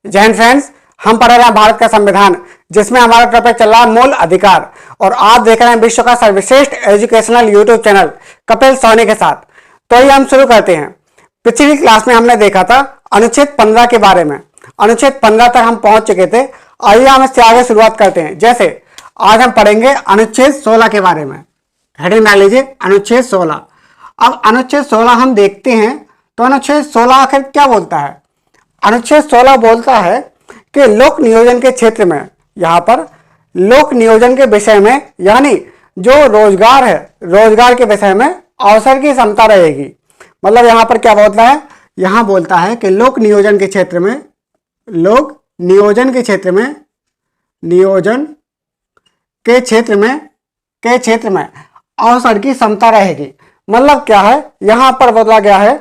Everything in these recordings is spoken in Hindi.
जय हिंद फ्रेंड्स, हम पढ़ रहे हैं भारत का संविधान, जिसमें हमारा टॉपिक चल रहा है मूल अधिकार। और आप देख रहे हैं विश्व का सर्वश्रेष्ठ educational YouTube channel Kapil Soni के साथ। तो ये हम शुरू करते हैं। पिछली क्लास में हमने देखा था अनुच्छेद 15 के बारे में। अनुच्छेद 15 तक हम पहुंच चुके थे। आइए हम इससे आगे शुरुआत करते हैं। जैसे आज हम पढ़ेंगे अनुच्छेद 16 के बारे में। हेडिंग डाल लीजिए अनुच्छेद 16। अब अनुच्छेद 16 हम देखते हैं तो अनुच्छेद 16 आखिर क्या बोलता है। अनुच्छेद 16 बोलता है कि लोक नियोजन के क्षेत्र में, यहां पर लोक नियोजन के विषय में, यानी जो रोजगार है, रोजगार के विषय में अवसर की समता रहेगी। मतलब यहां पर क्या बोलता है, यहां बोलता है कि लोक नियोजन के क्षेत्र में, लोक नियोजन के क्षेत्र में, नियोजन के क्षेत्र में अवसर की समता रहेगी। मतलब क्या है, यहां पर बोला गया है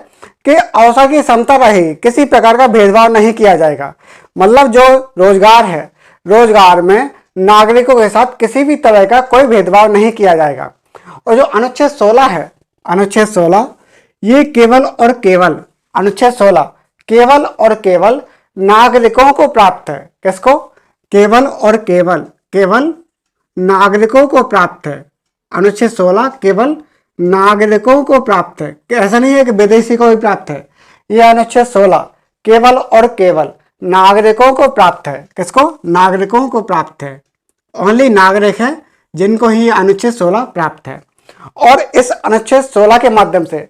कि अवसर की समता रहेगी, किसी प्रकार का भेदभाव नहीं किया जाएगा। मतलब जो रोजगार है, रोजगार में नागरिकों के साथ किसी भी तरह का कोई भेदभाव नहीं किया जाएगा। और जो अनुच्छेद 16 है, अनुच्छेद 16 ये केवल और केवल, अनुच्छेद 16 केवल और केवल नागरिकों को प्राप्त है। किसको? केवल और केवल, केवल नागरिकों को प्राप्त है। अनुच्छेद 16 केवल नागरिकों को प्राप्त है, कि ऐसा नहीं है कि विदेशी को भी प्राप्त है। यह अनुच्छेद 16 केवल और केवल नागरिकों को प्राप्त है। किसको? नागरिकों को प्राप्त है। ओनली नागरिक है जिनको ही अनुच्छेद 16 प्राप्त है। और इस अनुच्छेद 16 के माध्यम से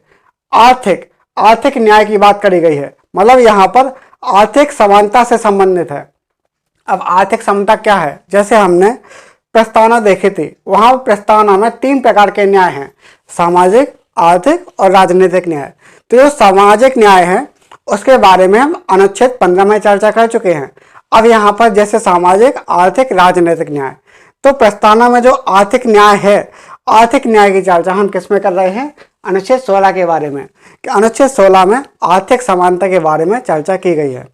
आर्थिक न्याय की बात करी गई है। मतलब यहाँ पर आर्थिक समानता से संबंधित है। अब आर्थिक समता क्या है, जैसे हमने प्रस्तावना देखी थी, वहां प्रस्तावना में 3 प्रकार के न्याय हैं, सामाजिक, आर्थिक और राजनीतिक न्याय। तो जो सामाजिक न्याय है उसके बारे में हम अनुच्छेद 15 में चर्चा कर चुके हैं। अब यहाँ पर जैसे सामाजिक, आर्थिक, राजनीतिक न्याय, तो प्रस्तावना में जो आर्थिक न्याय है, आर्थिक न्याय की चर्चा हम किस में कर रहे हैं? अनुच्छेद 16 के बारे में। कि अनुच्छेद 16 में आर्थिक समानता के बारे में चर्चा की गई है।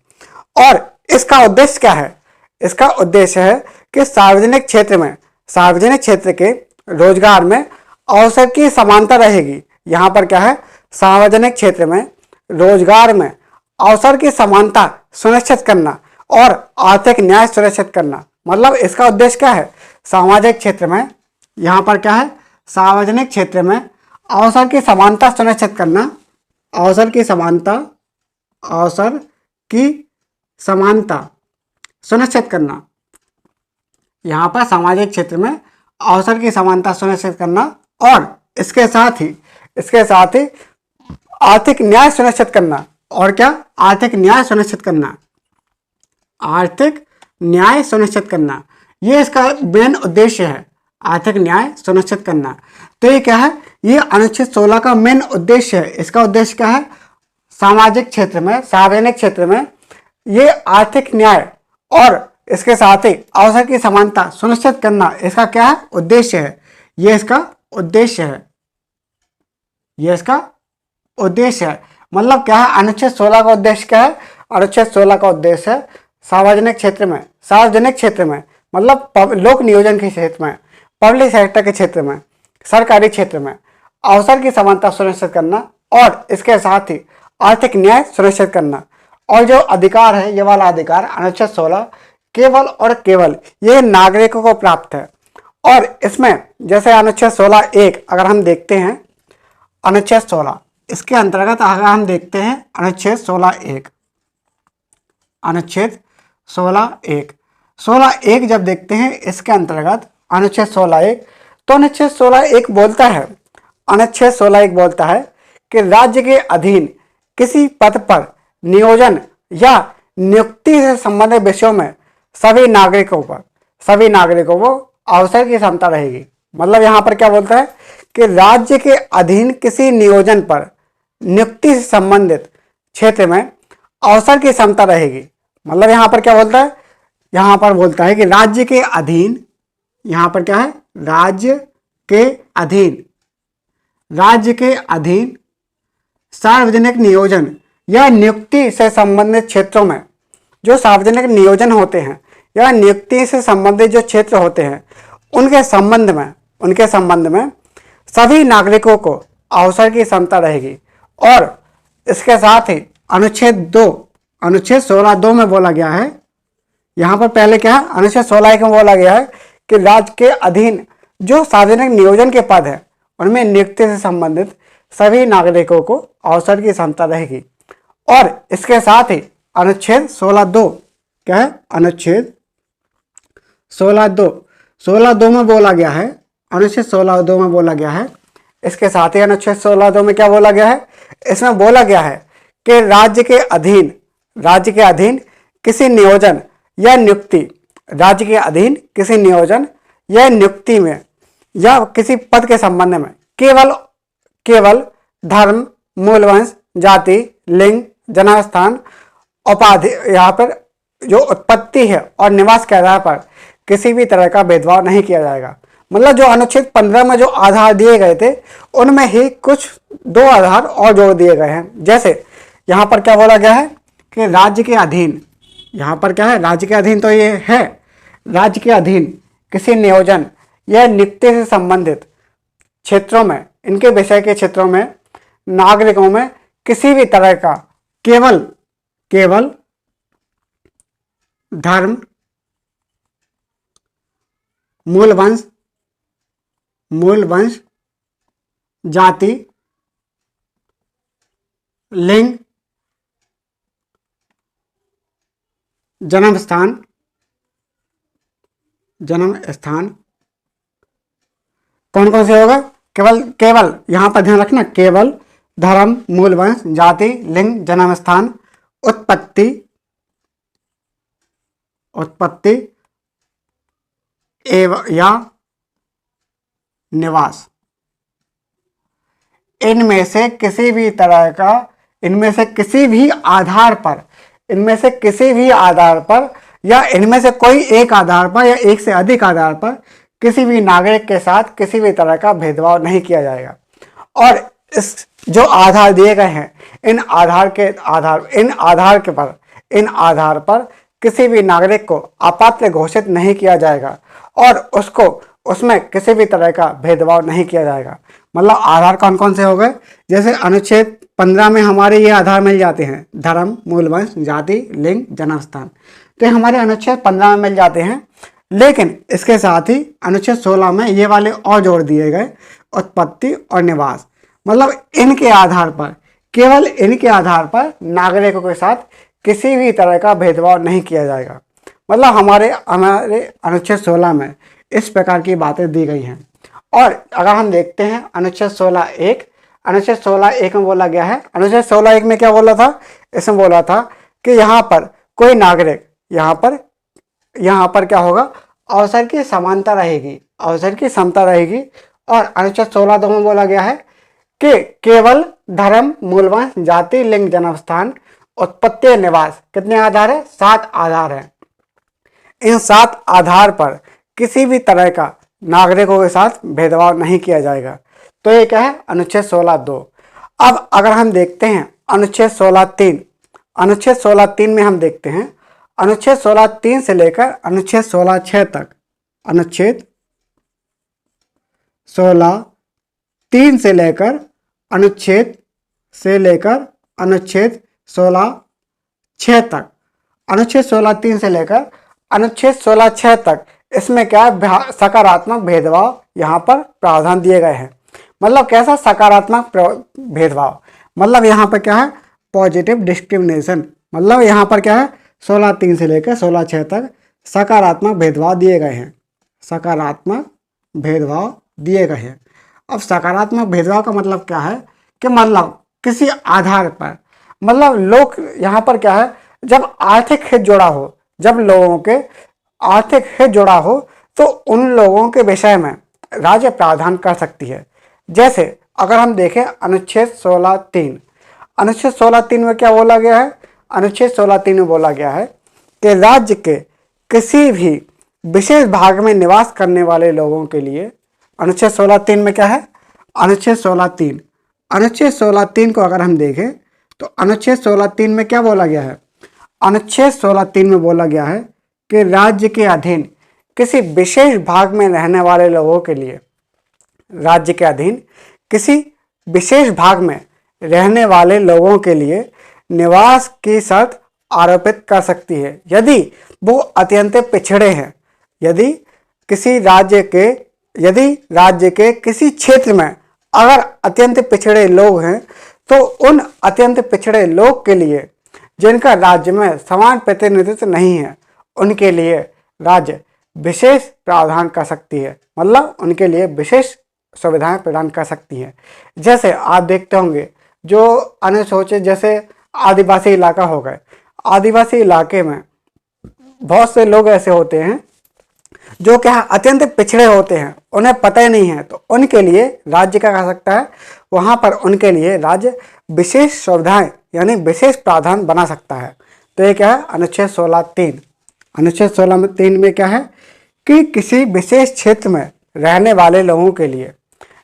और इसका उद्देश्य क्या है? इसका उद्देश्य है कि सार्वजनिक क्षेत्र में, सार्वजनिक क्षेत्र के रोजगार में अवसर की समानता रहेगी। यहाँ पर क्या है? सार्वजनिक क्षेत्र में रोजगार में अवसर की समानता सुनिश्चित करना और आर्थिक न्याय सुनिश्चित करना। मतलब इसका उद्देश्य क्या है? सामाजिक क्षेत्र में, यहाँ पर क्या है? सार्वजनिक क्षेत्र में अवसर की समानता सुनिश्चित करना, अवसर की समानता, अवसर की समानता सुनिश्चित करना। यहाँ पर सामाजिक क्षेत्र में अवसर की समानता सुनिश्चित करना और इसके साथ ही आर्थिक न्याय सुनिश्चित करना। और क्या? आर्थिक न्याय सुनिश्चित करना, आर्थिक न्याय सुनिश्चित करना, ये इसका मेन उद्देश्य है, आर्थिक न्याय सुनिश्चित करना। तो ये क्या है? ये अनुच्छेद 16 का मेन उद्देश्य है। इसका उद्देश्य क्या है? सामाजिक क्षेत्र में, सार्वजनिक क्षेत्र में ये आर्थिक न्याय और इसके साथ ही अवसर की समानता सुनिश्चित करना, इसका क्या है? उद्देश्य है। ये इसका उद्देश्य है, ये इसका उद्देश्य है। मतलब क्या है? अनुच्छेद 16 का उद्देश्य क्या है? अनुच्छेद 16 का उद्देश्य है सार्वजनिक क्षेत्र में, सार्वजनिक क्षेत्र में मतलब लोक नियोजन के क्षेत्र में, पब्लिक सेक्टर के क्षेत्र में, सरकारी क्षेत्र में अवसर की समानता सुनिश्चित करना और इसके साथ ही आर्थिक न्याय सुनिश्चित करना। और जो अधिकार है, ये वाला अधिकार अनुच्छेद 16 केवल और केवल ये नागरिकों को प्राप्त है। और इसमें जैसे अनुच्छेद 16(1) अगर हम देखते हैं, अनुच्छेद 16 इसके अंतर्गत अगर हम देखते हैं अनुच्छेद 16(1), अनुच्छेद 16(1) जब देखते हैं इसके अंतर्गत अनुच्छेद 16(1), तो अनुच्छेद 16(1) बोलता है, अनुच्छेद 16(1) बोलता है कि राज्य के अधीन किसी पद पर नियोजन या नियुक्ति से संबंधित विषयों में सभी नागरिकों को अवसर की समता रहेगी। मतलब यहाँ पर क्या बोलता है कि राज्य के अधीन किसी नियोजन पर नियुक्ति से संबंधित क्षेत्र में अवसर की समता रहेगी। मतलब यहाँ पर क्या बोलता है? यहाँ पर बोलता है कि राज्य के अधीन, यहाँ पर क्या है? राज्य के अधीन सार्वजनिक नियोजन या नियुक्ति से संबंधित क्षेत्रों में, जो सार्वजनिक नियोजन होते हैं या नियुक्ति से संबंधित जो क्षेत्र होते हैं, उनके संबंध में सभी नागरिकों को अवसर की समता रहेगी। और इसके साथ ही अनुच्छेद अनुच्छेद 16(2) में बोला गया है, यहाँ पर पहले क्या है, अनुच्छेद 16(1) में बोला गया है कि राज्य के अधीन जो सार्वजनिक नियोजन के पद है उनमें नियुक्ति से संबंधित सभी नागरिकों को अवसर की क्षमता रहेगी। और इसके साथ ही अनुच्छेद 16(2) क्या है, अनुच्छेद 16(2) में बोला गया है, अनुच्छेद 16(2) में बोला गया है, इसके साथ ही अनुच्छेद 16(2) में क्या बोला गया है, इसमें बोला गया है कि राज्य के अधीन किसी नियोजन या नियुक्ति, राज्य के अधीन किसी नियोजन या नियुक्ति में या किसी पद के संबंध में केवल धर्म, मूलवंश, जाति, लिंग, जन्मस्थान, उपाधि, यहाँ पर जो उत्पत्ति है और निवास के आधार पर किसी भी तरह का भेदभाव नहीं किया जाएगा। मतलब जो अनुच्छेद 15 में जो आधार दिए गए थे उनमें ही कुछ 2 आधार और जोड़ दिए गए हैं। जैसे यहाँ पर क्या बोला गया है कि राज्य के अधीन, यहाँ पर क्या है, राज्य के अधीन, तो ये है राज्य के अधीन किसी नियोजन या नियुक्ति से संबंधित क्षेत्रों में, इनके विषय के क्षेत्रों में नागरिकों में किसी भी तरह का केवल धर्म, मूलवंश, जाति, लिंग, जन्म स्थान, कौन कौन से होगा, केवल यहां पर ध्यान रखना, केवल धर्म, मूलवंश, जाति, लिंग, जन्म स्थान, उत्पत्ति एवं या निवास, इनमें से किसी भी तरह का, इनमें से किसी भी आधार पर या इनमें से कोई एक आधार पर या एक से अधिक आधार पर किसी भी नागरिक के साथ किसी भी तरह का भेदभाव नहीं किया जाएगा। और इस जो आधार दिए गए हैं, इन आधार पर किसी भी नागरिक को अपात्र घोषित नहीं किया जाएगा और उसमें किसी भी तरह का भेदभाव नहीं किया जाएगा। मतलब आधार कौन कौन से हो गए, जैसे अनुच्छेद 15 में हमारे ये आधार मिल जाते हैं, धर्म, मूलवंश, जाति, लिंग, जन्म स्थान, तो हमारे अनुच्छेद 15 में मिल जाते हैं। लेकिन इसके साथ ही अनुच्छेद 16 में ये वाले और जोड़ दिए गए, उत्पत्ति और निवास। मतलब इनके आधार पर, केवल इनके आधार पर नागरिकों के साथ किसी भी तरह का भेदभाव नहीं किया जाएगा। मतलब हमारे अनुच्छेद 16 में इस प्रकार की बातें दी गई हैं। और अगर हम देखते हैं अनुच्छेद 16(1) में बोला गया है, अनुच्छेद 16(1) में क्या बोला था, इसमें बोला था कि यहाँ पर कोई नागरिक, यहाँ पर क्या होगा, अवसर की समानता रहेगी, अवसर की समता रहेगी। और अनुच्छेद 16(2) में बोला गया है कि केवल धर्म, मूलवंश, जाति, लिंग, जन्म स्थान, उत्पत्ति, निवास, कितने आधार है, 7 आधार हैं। इन 7 आधार पर किसी भी तरह का नागरिकों के साथ भेदभाव नहीं किया जाएगा। तो ये क्या है, अनुच्छेद 16(2). अब अगर हम देखते हैं अनुच्छेद 16(3), अनुच्छेद 16(3) में हम देखते हैं अनुच्छेद 16(3) से लेकर अनुच्छेद 16(6) तक, अनुच्छेद 16(3) से लेकर अनुच्छेद 16(6) तक, अनुच्छेद 16(3) से लेकर अनुच्छेद 16(6) तक, इसमें क्या है, सकारात्मक भेदभाव यहाँ पर प्रावधान दिए गए हैं। मतलब कैसा सकारात्मक भेदभाव, मतलब यहाँ पर क्या है, पॉजिटिव डिस्क्रिमिनेशन। मतलब यहाँ पर क्या है, 16(3) से लेकर 16(6) तक सकारात्मक भेदभाव दिए गए हैं, सकारात्मक भेदभाव दिए गए हैं। अब सकारात्मक भेदभाव का मतलब क्या है कि मतलब किसी आधार पर, मतलब लोग यहाँ पर क्या है, जब आर्थिक हित जुड़ा हो, जब लोगों के आर्थिक हित जुड़ा हो तो उन लोगों के विषय में राज्य प्रावधान कर सकती है। जैसे अगर हम देखें अनुच्छेद 16(3), अनुच्छेद 16(3) में क्या बोला गया है, अनुच्छेद 16(3) में बोला गया है कि राज्य के किसी भी विशेष भाग में निवास करने वाले लोगों के लिए, अनुच्छेद 16(3) में क्या है, अनुच्छेद 16(3), अनुच्छेद 16(3) को अगर हम देखें तो अनुच्छेद 16(3) में क्या बोला गया है, अनुच्छेद 16(3) में बोला गया है कि राज्य के अधीन किसी विशेष भाग में रहने वाले लोगों के लिए, राज्य के अधीन किसी विशेष भाग में रहने वाले लोगों के लिए निवास की शर्त आरोपित कर सकती है यदि वो अत्यंत पिछड़े हैं। यदि राज्य के किसी क्षेत्र में अगर अत्यंत पिछड़े लोग हैं तो उन अत्यंत पिछड़े लोग के लिए जिनका राज्य में समान प्रतिनिधित्व नहीं है उनके लिए राज्य विशेष प्रावधान कर सकती है, मतलब उनके लिए विशेष सुविधाएं प्रदान कर सकती है। जैसे आप देखते होंगे जो अनुसूचित जैसे आदिवासी इलाका हो गए, आदिवासी इलाके में बहुत से लोग ऐसे होते हैं जो क्या अत्यंत पिछड़े होते हैं, उन्हें पता ही नहीं है, तो उनके लिए राज्य क्या कर सकता है, वहाँ पर उनके लिए राज्य विशेष सुविधाएं यानी विशेष प्रावधान बना सकता है। तो ये क्या है, अनुच्छेद 16(3). अनुच्छेद 16(3) में क्या है कि किसी विशेष क्षेत्र में रहने वाले लोगों के लिए,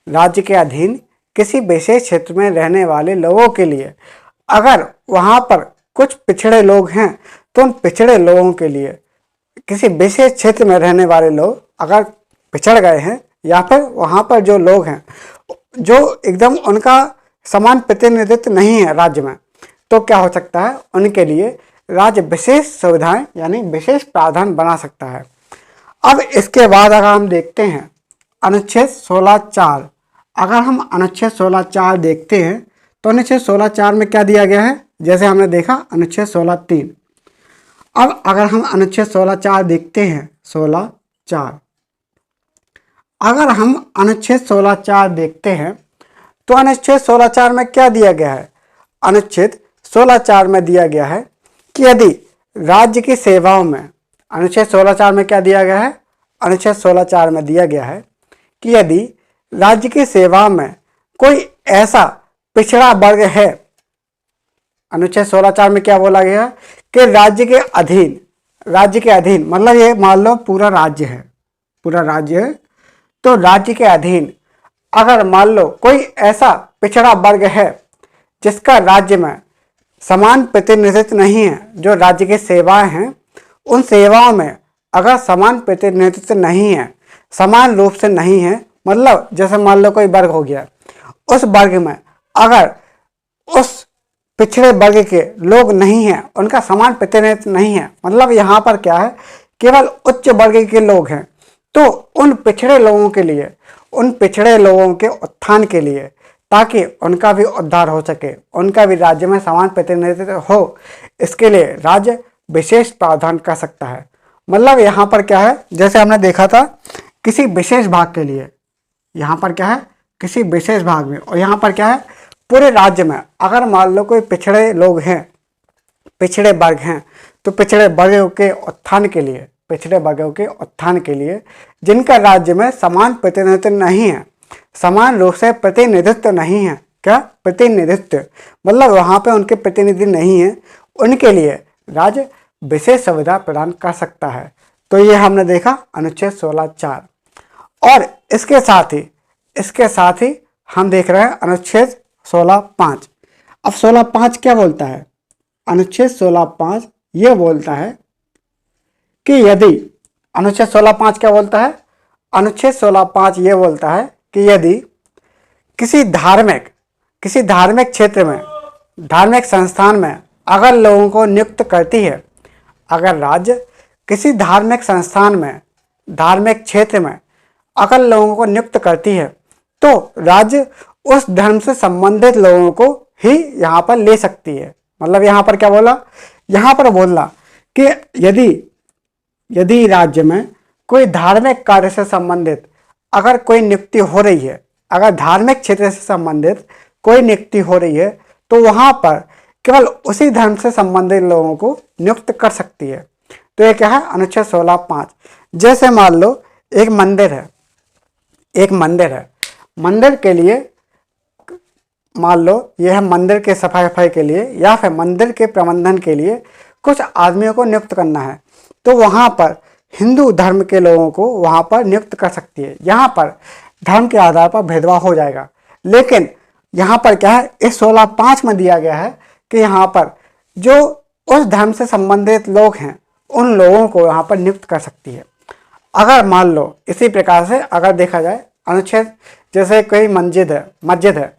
राज्य के अधीन किसी विशेष क्षेत्र में रहने वाले लोगों के लिए अगर वहाँ पर कुछ पिछड़े लोग हैं तो उन पिछड़े लोगों के लिए, किसी विशेष क्षेत्र में रहने वाले लोग अगर पिछड़ गए हैं या फिर वहाँ पर जो लोग हैं जो एकदम उनका समान प्रतिनिधित्व नहीं है राज्य में, तो क्या हो सकता है, उनके लिए राज्य विशेष सुविधाएं यानी विशेष प्रावधान बना सकता है। अब इसके बाद अगर हम देखते हैं अनुच्छेद 16(4), अगर हम अनुच्छेद 16(4) देखते हैं तो अनुच्छेद 16(4) में क्या दिया गया है, जैसे हमने देखा अनुच्छेद 16(3). अब अगर हम अनुच्छेद 16(4) देखते हैं, 16(4), अगर हम अनुच्छेद 16(4) देखते हैं तो अनुच्छेद 16(4) में क्या दिया गया है, अनुच्छेद 16(4) में दिया गया है कि यदि राज्य की सेवाओं में, अनुच्छेद 16(4) में क्या दिया गया है, अनुच्छेद 16(4) में दिया गया है कि यदि राज्य की सेवाओं में कोई ऐसा पिछड़ा वर्ग है, अनुच्छेद 16(4) में क्या बोला गया है कि राज्य के अधीन मतलब ये मान लो पूरा राज्य है, तो राज्य के अधीन अगर मान लो कोई ऐसा पिछड़ा वर्ग है जिसका राज्य में समान प्रतिनिधित्व नहीं है, जो राज्य की सेवाएं हैं उन सेवाओं में अगर समान प्रतिनिधित्व नहीं है, समान रूप से नहीं है, मतलब जैसे मान लो कोई वर्ग हो गया, उस वर्ग में अगर उस पिछड़े वर्ग के लोग नहीं हैं, उनका समान प्रतिनिधित्व नहीं है, मतलब यहाँ पर क्या है केवल उच्च वर्ग के लोग हैं, तो उन पिछड़े लोगों के लिए, उन पिछड़े लोगों के उत्थान के लिए, ताकि उनका भी उद्धार हो सके, उनका भी राज्य में समान प्रतिनिधित्व हो, इसके लिए राज्य विशेष प्रावधान कर सकता है। मतलब यहाँ पर क्या है, जैसे हमने देखा था किसी विशेष भाग के लिए, यहाँ पर क्या है किसी विशेष भाग में, और यहाँ पर क्या है पूरे राज्य में अगर मान लो कोई पिछड़े लोग हैं, पिछड़े वर्ग हैं, तो पिछड़े वर्गों के उत्थान के लिए, पिछड़े वर्गों के उत्थान के लिए जिनका राज्य में समान प्रतिनिधित्व नहीं है, समान रूप से प्रतिनिधित्व नहीं है, क्या प्रतिनिधित्व मतलब वहाँ पे उनके प्रतिनिधि नहीं है, उनके लिए राज्य विशेष सुविधा प्रदान कर सकता है। तो ये हमने देखा अनुच्छेद 16(4). और इसके साथ ही हम देख रहे हैं अनुच्छेद 16(5). अब 16(5) क्या बोलता है, अनुच्छेद 16(5) ये बोलता है कि यदि, अनुच्छेद 16(5) क्या बोलता है, अनुच्छेद 16(5) ये बोलता है कि यदि किसी धार्मिक क्षेत्र में, धार्मिक संस्थान में अगर लोगों को नियुक्त करती है, अगर राज्य किसी धार्मिक संस्थान में, धार्मिक क्षेत्र में अगर लोगों को नियुक्त करती है, तो राज्य उस धर्म से संबंधित लोगों को ही यहाँ पर ले सकती है। मतलब यहाँ पर क्या बोला, यहाँ पर बोला कि यदि राज्य में कोई धार्मिक कार्य से संबंधित अगर कोई नियुक्ति हो रही है, अगर धार्मिक क्षेत्र से संबंधित कोई नियुक्ति हो रही है, तो वहाँ पर केवल उसी धर्म से संबंधित लोगों को नियुक्त कर सकती है। तो ये क्या है, अनुच्छेद 16(5). जैसे मान लो एक मंदिर है, मंदिर के लिए मान लो यह मंदिर के सफाई के लिए या फिर मंदिर के प्रबंधन के लिए कुछ आदमियों को नियुक्त करना है, तो वहाँ पर हिंदू धर्म के लोगों को वहाँ पर नियुक्त कर सकती है। यहाँ पर धर्म के आधार पर भेदभाव हो जाएगा, लेकिन यहाँ पर क्या है, इस 16(5) में दिया गया है कि यहाँ पर जो उस धर्म से संबंधित लोग हैं उन लोगों को यहाँ पर नियुक्त कर सकती है। अगर मान लो इसी प्रकार से अगर देखा जाए अनुच्छेद, जैसे कोई मस्जिद है,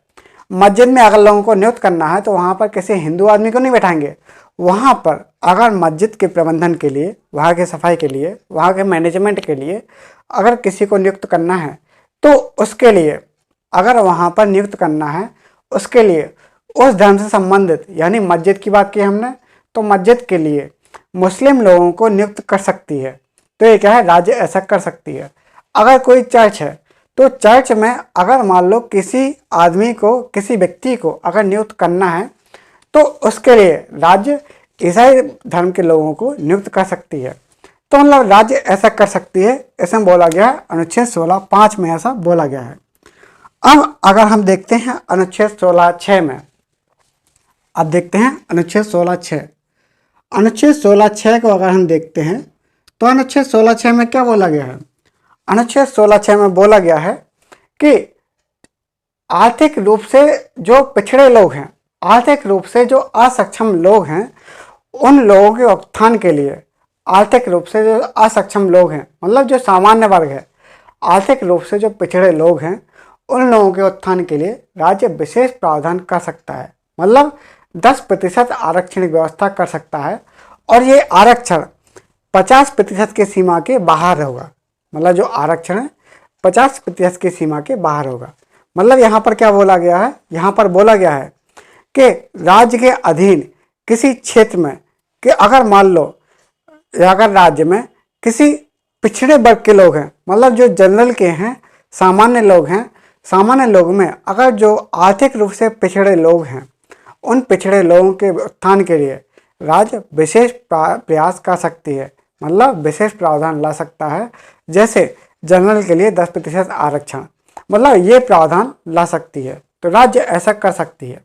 मस्जिद में अगर लोगों को नियुक्त करना है तो वहाँ पर किसी हिंदू आदमी को नहीं बैठाएंगे। वहाँ पर अगर मस्जिद के प्रबंधन के लिए, वहाँ की सफाई के लिए, वहाँ के मैनेजमेंट के लिए अगर किसी को नियुक्त करना है तो उसके लिए, अगर वहाँ पर नियुक्त करना है उसके लिए उस धर्म से संबंधित, यानी मस्जिद की बात की हमने, तो मस्जिद के लिए मुस्लिम लोगों को नियुक्त कर सकती है। तो ये क्या है, राज्य ऐसा कर सकती है। अगर कोई चर्च है तो चर्च में अगर मान लो किसी आदमी को, किसी व्यक्ति को अगर नियुक्त करना है तो उसके लिए राज्य ईसाई धर्म के लोगों को नियुक्त कर सकती है। तो मतलब राज्य ऐसा कर सकती है, इसमें बोला गया है अनुच्छेद 16(5) में ऐसा बोला गया है। अब अगर हम देखते हैं अनुच्छेद 16(6) में, अब देखते हैं अनुच्छेद 16(6). अनुच्छेद 16(6) को अगर हम देखते हैं तो अनुच्छेद 16(6) में क्या बोला गया है? अनुच्छेद 16(6) में बोला गया है कि आर्थिक रूप से जो पिछड़े लोग हैं, आर्थिक रूप से जो असक्षम लोग हैं, उन लोगों के उत्थान के लिए, आर्थिक रूप से जो असक्षम लोग हैं मतलब जो सामान्य वर्ग है, आर्थिक रूप से जो पिछड़े लोग हैं, उन लोगों के उत्थान के लिए राज्य विशेष प्रावधान कर सकता है। मतलब 10% आरक्षण की व्यवस्था कर सकता है और ये आरक्षण 50% की सीमा के बाहर होगा। मतलब जो आरक्षण है 50% की सीमा के बाहर होगा। मतलब यहाँ पर क्या बोला गया है? यहाँ पर बोला गया है कि राज्य के अधीन किसी क्षेत्र में कि अगर मान लो अगर राज्य में किसी पिछड़े वर्ग के लोग हैं, मतलब जो जनरल के हैं, सामान्य लोग हैं, सामान्य लोग में अगर जो आर्थिक रूप से पिछड़े लोग हैं, उन पिछड़े लोगों के उत्थान के लिए राज्य विशेष प्रयास कर सकती है, मतलब विशेष प्रावधान ला सकता है। जैसे जनरल के लिए 10% आरक्षण, मतलब ये प्रावधान ला सकती है। तो राज्य ऐसा कर सकती है।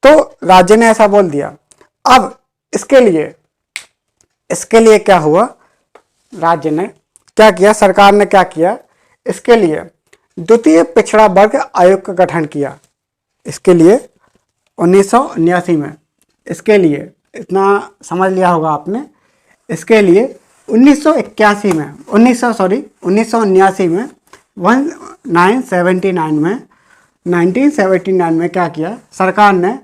तो राज्य ने ऐसा बोल दिया। अब इसके लिए क्या हुआ? राज्य ने क्या किया, सरकार ने क्या किया? इसके लिए द्वितीय पिछड़ा वर्ग आयोग का गठन किया। इसके लिए 1979 में, इसके लिए इतना समझ लिया होगा आपने। इसके लिए 1979 में 1979 में क्या किया सरकार ने?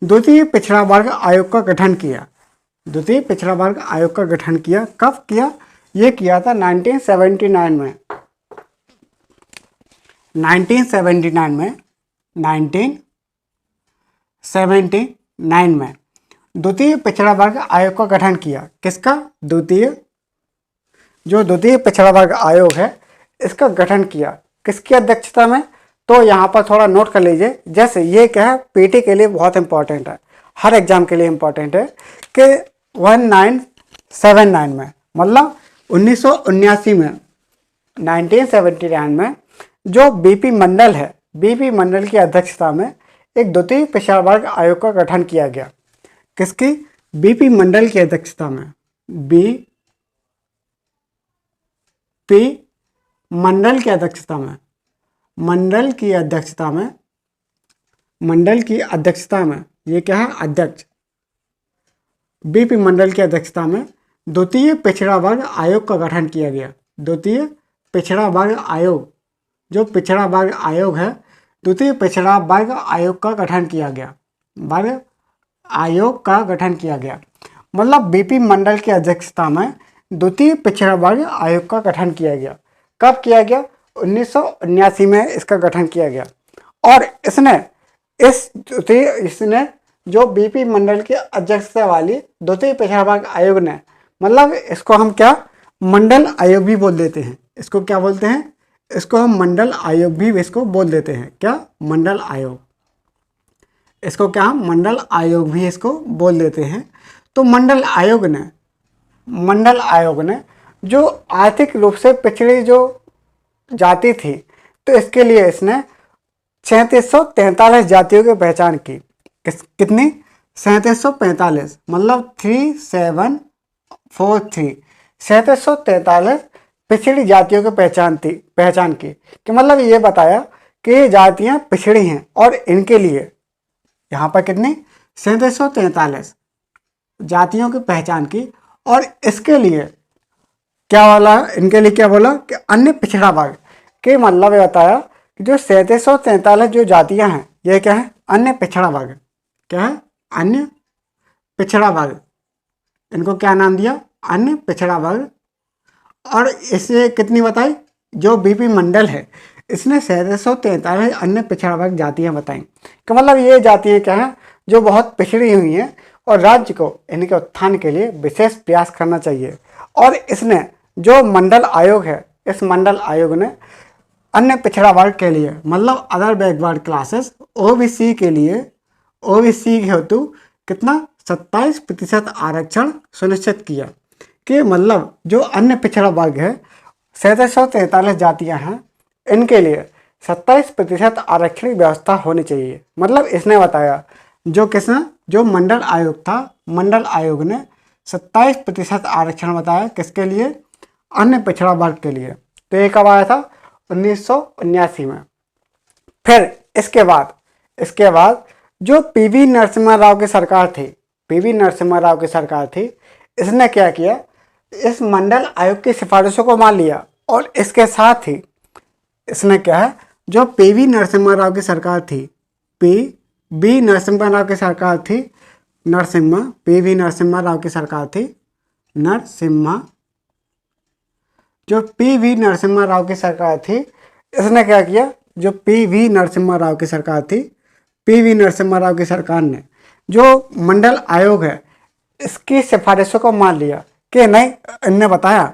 द्वितीय पिछड़ा वर्ग आयोग का गठन किया। द्वितीय पिछड़ा वर्ग आयोग का गठन किया। कब किया? ये किया था 1979 में। 1979 में द्वितीय पिछड़ा वर्ग आयोग का गठन किया। किसका? द्वितीय पिछड़ा वर्ग आयोग है, इसका गठन किया। किसकी अध्यक्षता में? तो यहाँ पर थोड़ा नोट कर लीजिए। जैसे ये क्या है, पीटी के लिए बहुत इंपॉर्टेंट है, हर एग्जाम के लिए इंपॉर्टेंट है कि 1979 में, मतलब 1979 में, 1979 में जो बीपी मंडल है, बीपी मंडल की अध्यक्षता में एक द्वितीय पिछड़ा वर्ग आयोग का गठन किया गया। किसकी? बीपी मंडल की अध्यक्षता में। बीपी मंडल की अध्यक्षता में, मंडल की अध्यक्षता में ये क्या है? अध्यक्ष। बीपी मंडल की अध्यक्षता में द्वितीय पिछड़ा वर्ग आयोग का गठन किया गया। द्वितीय पिछड़ा वर्ग आयोग, जो पिछड़ा वर्ग आयोग है, द्वितीय पिछड़ा वर्ग आयोग का गठन किया गया। वर्ग आयोग का गठन किया गया, मतलब बीपी मंडल की अध्यक्षता में द्वितीय पिछड़ा वर्ग आयोग का गठन किया गया। कब किया गया? 1979 में इसका गठन किया गया। और इसने जो बीपी मंडल की अध्यक्षता वाली द्वितीय पिछड़ा वर्ग आयोग ने, मतलब इसको हम क्या मंडल आयोग भी बोल देते हैं। इसको क्या बोलते हैं? इसको हम मंडल आयोग भी इसको बोल देते हैं। क्या? मंडल आयोग। इसको क्या हम मंडल आयोग भी इसको बोल देते हैं। तो मंडल आयोग ने जो आर्थिक रूप से पिछड़ी जो जाति थी, तो इसके लिए इसने 3743 जातियों की पहचान की। कितनी? 3745, मतलब 3743, 3743 पिछड़ी जातियों की पहचान की कि मतलब ये बताया कि ये जातियाँ पिछड़ी हैं और इनके लिए यहाँ पर कितनी? 3743 जातियों की पहचान की। और इसके लिए क्या बोला? इनके लिए क्या बोला कि अन्य पिछड़ा वर्ग के, मतलब ये बताया कि जो 3743 जो जातियां हैं ये क्या है, अन्य पिछड़ा वर्ग। क्या है, अन्य पिछड़ा वर्ग। इनको क्या नाम दिया, अन्य पिछड़ा वर्ग। और इसे कितनी बताई, जो बीपी मंडल है इसने 3743 अन्य पिछड़ा वर्ग जातियां बताई। कि मतलब ये जातियां क्या है, जो बहुत पिछड़ी हुई हैं और राज्य को इनके उत्थान के लिए विशेष प्रयास करना चाहिए। और इसने जो मंडल आयोग है, इस मंडल आयोग ने अन्य पिछड़ा वर्ग के लिए मतलब अदर बैकवर्ड क्लासेस ओबीसी के लिए, ओबीसी हेतु कितना 27% आरक्षण सुनिश्चित किया। कि मतलब जो अन्य पिछड़ा वर्ग है 3743 जातियां हैं, इनके लिए 27% आरक्षण व्यवस्था होनी चाहिए। मतलब इसने बताया, जो किसने, जो मंडल आयोग था, मंडल आयोग ने 27% आरक्षण बताया किसके लिए, अन्य पिछड़ा वर्ग के लिए। तो ये कब आया था, 1979 में। फिर इसके बाद जो पीवी नरसिम्हा राव की सरकार थी, पीवी नरसिम्हा राव की सरकार थी, इसने क्या किया, इस मंडल आयोग की सिफारिशों को मान लिया। और इसके साथ ही इसने क्या है, जो पीवी नरसिम्हा राव की सरकार थी, पीवी नरसिम्हा राव की सरकार थी, नरसिम्हा, पीवी नरसिम्हा राव की सरकार थी, नरसिम्हा, जो पीवी नरसिम्हा राव की सरकार थी, इसने क्या किया, जो पीवी नरसिम्हा राव की सरकार थी, पीवी नरसिम्हा राव की सरकार ने जो मंडल आयोग है इसकी सिफारिशों को मान लिया। कि नहीं, इनने बताया,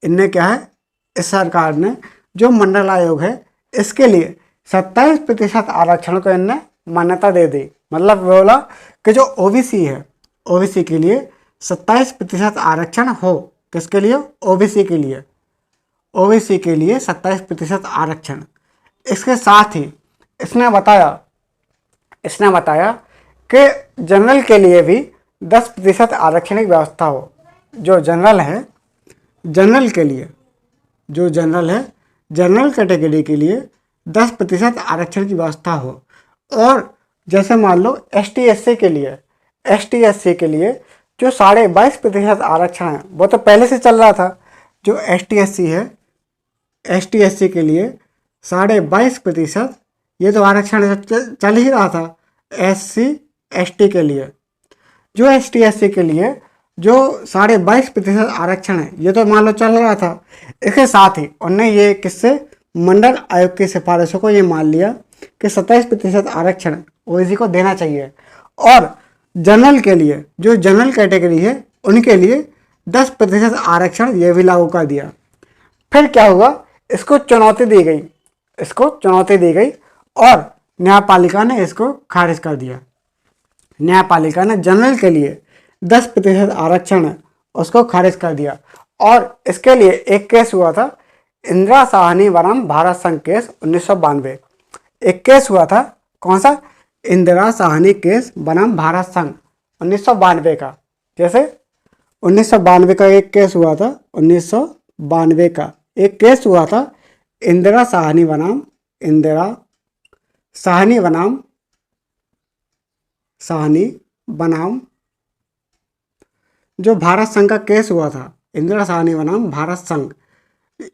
इनने क्या है, इस सरकार ने जो मंडल आयोग है इसके लिए 27% आरक्षण को इनने मान्यता दे दी। मतलब बोला कि जो ओबीसी है, ओबीसी के लिए 27% आरक्षण हो। किसके लिए, ओबीसी के लिए, ओबीसी के लिए 27% आरक्षण। इसके साथ ही इसने बताया कि जनरल के लिए भी 10% आरक्षण की व्यवस्था हो। जो जनरल है, जनरल के लिए, जो जनरल है, जनरल कैटेगरी के लिए 10% आरक्षण की व्यवस्था हो। और जैसे मान लो एसटी एससी के लिए, एसटी एससी के लिए जो 22.5% आरक्षण है वो तो पहले से चल रहा था। जो एसटी एससी है, एसटी एससी के लिए 22.5% ये तो आरक्षण चल ही रहा था। एससी एसटी के लिए, जो एसटी एससी के लिए जो 22.5% आरक्षण है ये तो मान लो चल रहा था। इसके साथ ही उन्होंने ये किससे, मंडल आयोग की सिफारिशों को ये मान लिया कि 27% आरक्षण ओबीसी को देना चाहिए। और जनरल के लिए, जो जनरल कैटेगरी है उनके लिए 10% आरक्षण ये भी लागू कर दिया। फिर क्या हुआ, इसको चुनौती दी गई, इसको चुनौती दी गई और न्यायपालिका ने इसको खारिज कर दिया। न्यायपालिका ने जनरल के लिए 10% आरक्षण है उसको खारिज कर दिया। और इसके लिए एक केस हुआ था, इंदिरा साहनी बनाम भारत संघ केस 1992। एक केस हुआ था, कौन सा, इंदिरा साहनी केस बनाम भारत संघ 1992 का। जैसे 1992 का एक केस हुआ था, 1992 का एक केस हुआ था, इंदिरा साहनी बनाम जो भारत संघ का केस हुआ था, इंदिरा साहनी बनाम भारत संघ।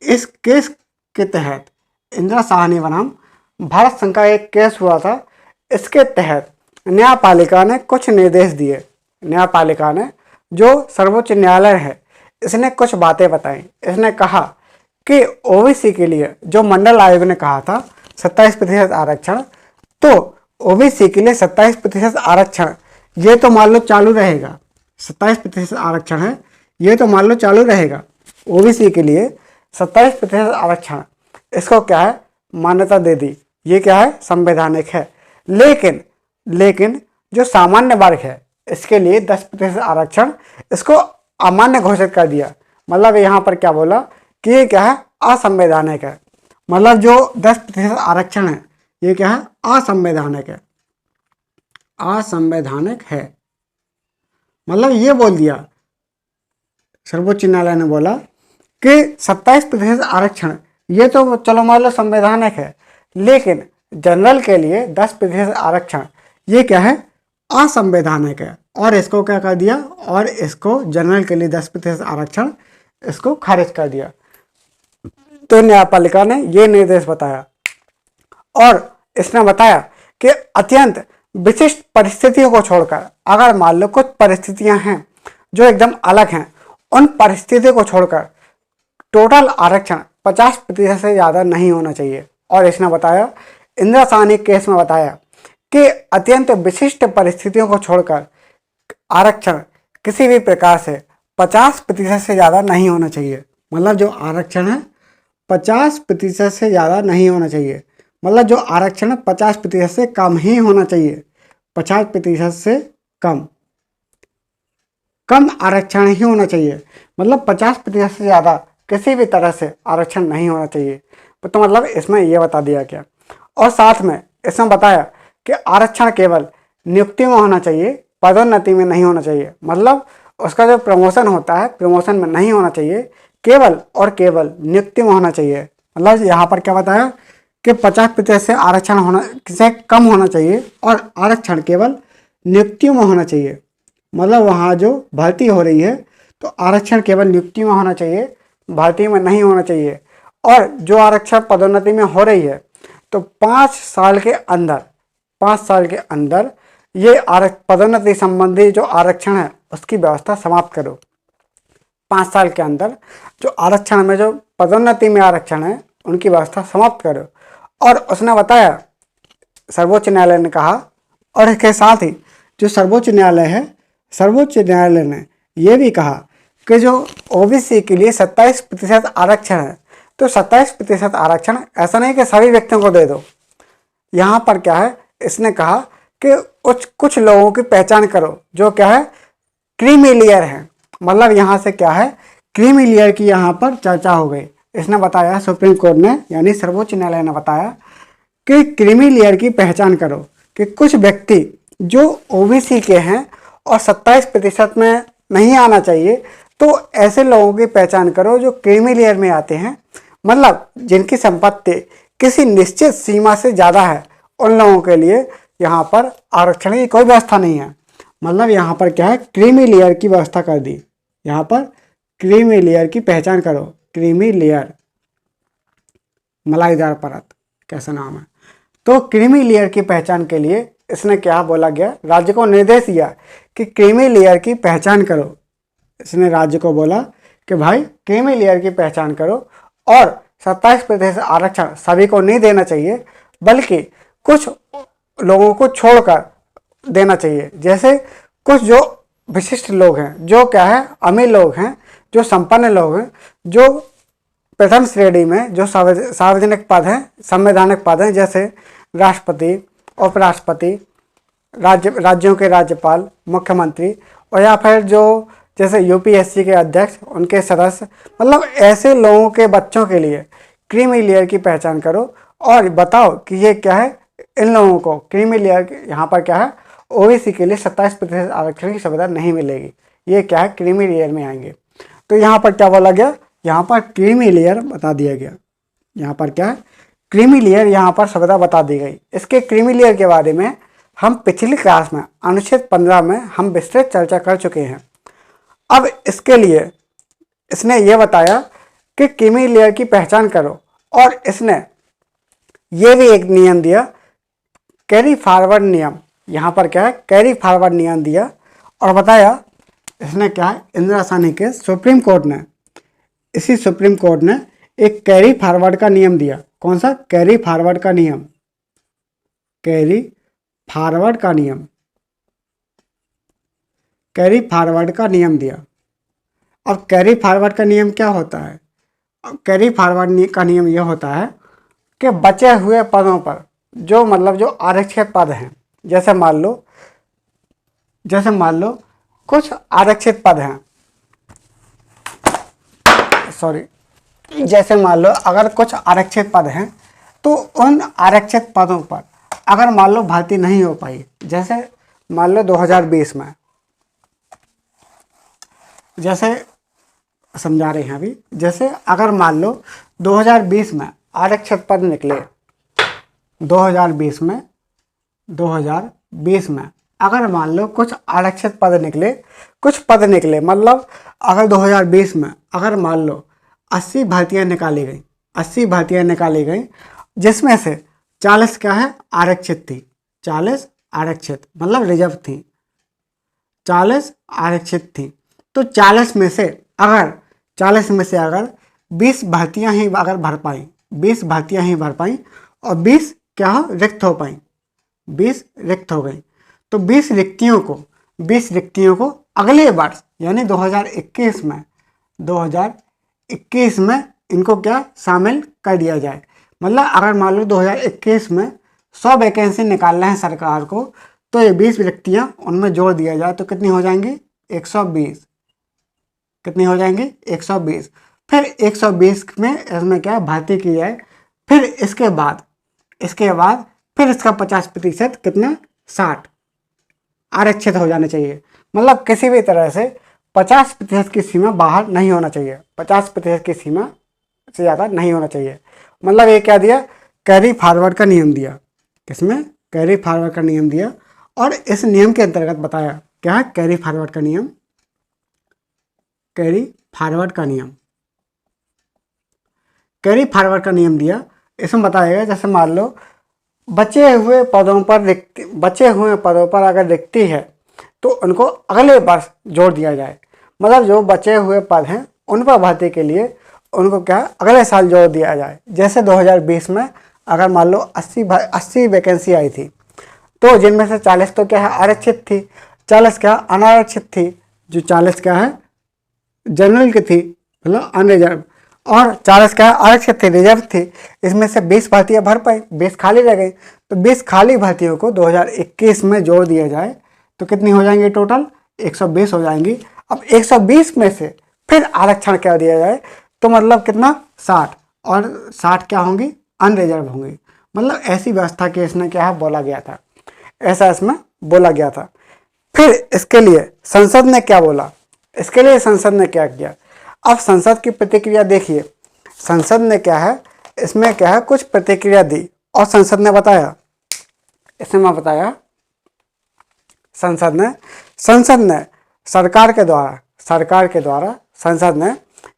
इस केस के तहत इंदिरा साहनी बनाम भारत संघ का एक केस हुआ था। इसके तहत न्यायपालिका ने कुछ निर्देश दिए। न्यायपालिका ने, जो सर्वोच्च न्यायालय है, इसने कुछ बातें बताई। इसने कहा कि ओबीसी के लिए जो मंडल आयोग ने कहा था 27% आरक्षण, तो ओबीसी के लिए 27% आरक्षण ये तो मान लो चालू रहेगा। 27% आरक्षण है ये तो मान लो चालू रहेगा। ओबीसी के लिए 27% आरक्षण, इसको क्या है, मान्यता दे दी। ये क्या है, संवैधानिक है। लेकिन जो सामान्य वर्ग है इसके लिए 10% आरक्षण इसको अमान्य घोषित कर दिया। मतलब यहाँ पर क्या बोला कि ये क्या है, असंवैधानिक है। मतलब जो 10% आरक्षण है ये क्या है, असंवैधानिक है, असंवैधानिक है। मतलब ये बोल दिया, सर्वोच्च न्यायालय ने बोला कि 27% आरक्षण ये तो चलो मान लो संवैधानिक है, लेकिन जनरल के लिए 10% आरक्षण ये क्या है, असंवैधानिक है। और इसको क्या कर दिया, और इसको जनरल के लिए 10% आरक्षण इसको खारिज कर दिया। तो न्यायपालिका ने ये निर्देश बताया और इसने बताया कि अत्यंत विशिष्ट परिस्थितियों को छोड़कर, अगर मान लो कुछ परिस्थितियां हैं जो एकदम अलग हैं, उन परिस्थितियों को छोड़कर टोटल आरक्षण 50% से ज़्यादा नहीं होना चाहिए। और इसने बताया, इंदिरा साहनी केस में बताया कि अत्यंत विशिष्ट परिस्थितियों को छोड़कर आरक्षण किसी भी प्रकार से 50% से ज़्यादा नहीं होना चाहिए। मतलब जो आरक्षण है 50% से ज़्यादा नहीं होना चाहिए। मतलब जो आरक्षण 50% से कम ही होना चाहिए। 50% से कम आरक्षण ही होना चाहिए। मतलब 50% से ज़्यादा किसी भी तरह से आरक्षण नहीं होना चाहिए। तो मतलब इसमें यह बता दिया गया। और साथ में इसमें बताया कि आरक्षण केवल नियुक्ति में होना चाहिए, पदोन्नति में नहीं होना चाहिए। मतलब उसका जो प्रमोशन होता है, प्रमोशन में नहीं होना चाहिए, केवल और केवल नियुक्ति में होना चाहिए। मतलब यहाँ पर क्या बताया कि 50% से आरक्षण होना से कम होना चाहिए और आरक्षण केवल नियुक्तियों में होना चाहिए। मतलब वहाँ जो भर्ती हो रही है तो आरक्षण केवल नियुक्ति में होना चाहिए, भर्ती में नहीं होना चाहिए। और जो आरक्षण पदोन्नति में हो रही है तो 5 साल के अंदर ये पदोन्नति संबंधी जो आरक्षण है उसकी व्यवस्था समाप्त करो। 5 साल के अंदर जो आरक्षण में, जो पदोन्नति में आरक्षण है, उनकी व्यवस्था समाप्त करो। और उसने बताया, सर्वोच्च न्यायालय ने कहा, और इसके साथ ही जो सर्वोच्च न्यायालय है, सर्वोच्च न्यायालय ने यह भी कहा कि जो ओबीसी के लिए 27% आरक्षण है, तो 27% आरक्षण ऐसा नहीं कि सभी व्यक्तियों को दे दो। यहाँ पर क्या है, इसने कहा कि कुछ लोगों की पहचान करो जो क्या है, क्रीमी लेयर है। मतलब यहाँ से क्या है, क्रीमी लेयर की यहाँ पर चर्चा हो गई। इसने बताया, सुप्रीम कोर्ट ने यानी सर्वोच्च न्यायालय ने बताया कि क्रीमी लेयर की पहचान करो कि कुछ व्यक्ति जो ओबीसी के हैं और 27% में नहीं आना चाहिए, तो ऐसे लोगों की पहचान करो जो क्रीमी लेयर में आते हैं। मतलब जिनकी संपत्ति किसी निश्चित सीमा से ज़्यादा है, उन लोगों के लिए यहाँ पर आरक्षण की कोई व्यवस्था नहीं है। मतलब यहाँ पर क्या है, क्रीमी लेयर की व्यवस्था कर दी। यहाँ पर क्रीमी लेयर की पहचान करो, क्रीमी लेयर, मलाईदार परत कैसा नाम है। तो क्रीमी लेयर की पहचान के लिए इसने क्या बोला गया, राज्य को निर्देश दिया कि क्रीमी लेयर की पहचान करो। इसने राज्य को बोला कि भाई क्रीमी लेयर की पहचान करो और 27% आरक्षण सभी को नहीं देना चाहिए, बल्कि कुछ लोगों को छोड़कर देना चाहिए। जैसे कुछ जो विशिष्ट लोग हैं, जो क्या है, अमीर लोग हैं, जो संपन्न लोग हैं, जो प्रथम श्रेणी में जो सार्वजनिक पद हैं, संवैधानिक पद हैं, जैसे राष्ट्रपति, उपराष्ट्रपति, राज्यों के राज्यपाल, मुख्यमंत्री, और या फिर जो जैसे यूपीएससी के अध्यक्ष, उनके सदस्य। मतलब ऐसे लोगों के बच्चों के लिए क्रीमी लेयर की पहचान करो और बताओ कि ये क्या है, इन लोगों को क्रीमी लेयर यहाँ पर क्या है, ओबीसी के लिए 27% आरक्षण की सुविधा नहीं मिलेगी। ये क्या है, क्रीमी लेयर में आएंगे। तो यहाँ पर क्या बोला गया, यहाँ पर क्रीमी लेयर बता दिया गया। यहाँ पर क्या है, क्रीमी लेयर यहाँ पर सुविधा बता दी गई। इसके क्रीमी लेयर के बारे में हम पिछली क्लास में अनुच्छेद 15 में हम विस्तृत चर्चा कर चुके हैं। अब इसके लिए इसने ये बताया कि क्रीमी लेयर की पहचान करो, और इसने ये भी एक नियम दिया, कैरी फॉरवर्ड नियम। यहाँ पर क्या है, कैरी फॉरवर्ड नियम दिया और बताया। इसने क्या है, इंदिरा साहनी के सुप्रीम कोर्ट ने, इसी सुप्रीम कोर्ट ने एक कैरी फॉरवर्ड का नियम दिया। कौन सा, कैरी फॉरवर्ड का नियम, कैरी फॉरवर्ड का नियम, कैरी फॉरवर्ड का नियम दिया। अब कैरी फॉरवर्ड का नियम क्या होता है, कैरी फॉरवर्ड का नियम यह होता है कि बचे हुए पदों पर जो मतलब जो आरक्षित पद हैं, जैसे मान लो कुछ आरक्षित पद हैं, जैसे मान लो अगर कुछ आरक्षित पद हैं, तो उन आरक्षित पदों पर अगर मान लो भर्ती नहीं हो पाई, जैसे मान लो 2020 में, जैसे समझा रहे हैं अभी, जैसे अगर मान लो 2020 में आरक्षित पद निकले, 2020 में अगर मान लो कुछ आरक्षित पद निकले, कुछ पद निकले, मतलब अगर 2020 में अगर मान लो 80 भर्तियाँ निकाली गई, जिसमें से 40 क्या है, आरक्षित थी। 40 आरक्षित मतलब रिजर्व थी, 40 आरक्षित थी। तो 40 में से अगर 20 भर्तियां ही अगर भर पाई, 20 भर्तियां ही भर पाई और 20 क्या हो, रिक्त हो पाई, 20 रिक्त हो गई। तो 20 रिक्तियों को अगले वर्ष यानी 2021 में इनको क्या शामिल कर दिया जाए। मतलब अगर मान लो 2021 में 100 वैकेंसी निकालना है सरकार को, तो ये 20 रिक्तियां उनमें जोड़ दिया जाए तो कितनी हो जाएंगी, 120। कितनी हो जाएंगी, 120। फिर 120 में इसमें क्या भर्ती की जाए। फिर इसके बाद फिर इसका 50% कितना, 60 आरक्षित हो जाने चाहिए। मतलब किसी भी तरह से 50% की सीमा बाहर नहीं होना चाहिए, 50% की सीमा से ज़्यादा नहीं होना चाहिए। मतलब ये क्या दिया, कैरी फॉरवर्ड का नियम दिया। किसमें, कैरी फॉरवर्ड का नियम दिया। और इस नियम के अंतर्गत बताया क्या है, कैरी फॉरवर्ड का नियम, कैरी फॉरवर्ड का नियम, कैरी फॉरवर्ड का नियम दिया। इसमें बताएगा जैसे मान लो बचे हुए पदों पर अगर रिक्ति है तो उनको अगले वर्ष जोड़ दिया जाए। मतलब जो बचे हुए पद हैं उन पर भर्ती के लिए उनको क्या अगले साल जोड़ दिया जाए। जैसे 2020 में अगर मान लो 80 वैकेंसी आई थी, तो जिनमें से 40 तो क्या है आरक्षित थी, 40 क्या अनारक्षित थी। जो 40 क्या है जनरल की थी, मतलब अनरिजर्व, और 40 क्या आरक्षित थी, रिजर्व थी। इसमें से 20 भर्तियां भर पाई, 20 खाली रह गई। तो 20 खाली भर्तियों को 2021 में जोड़ दिया जाए तो कितनी हो जाएंगी, टोटल 120 हो जाएंगी। अब 120 में से फिर आरक्षण क्या दिया जाए, तो मतलब कितना, 60, और 60 क्या होंगी, अनरिजर्व होंगी। मतलब ऐसी व्यवस्था के इसमें क्या है बोला गया था, ऐसा इसमें बोला गया था। फिर इसके लिए संसद ने क्या बोला, इसके लिए संसद ने क्या किया। अब संसद की प्रतिक्रिया देखिए, संसद ने क्या है इसमें क्या है कुछ प्रतिक्रिया दी और संसद ने बताया, इसमें मैं बताया संसद ने सरकार के द्वारा संसद ने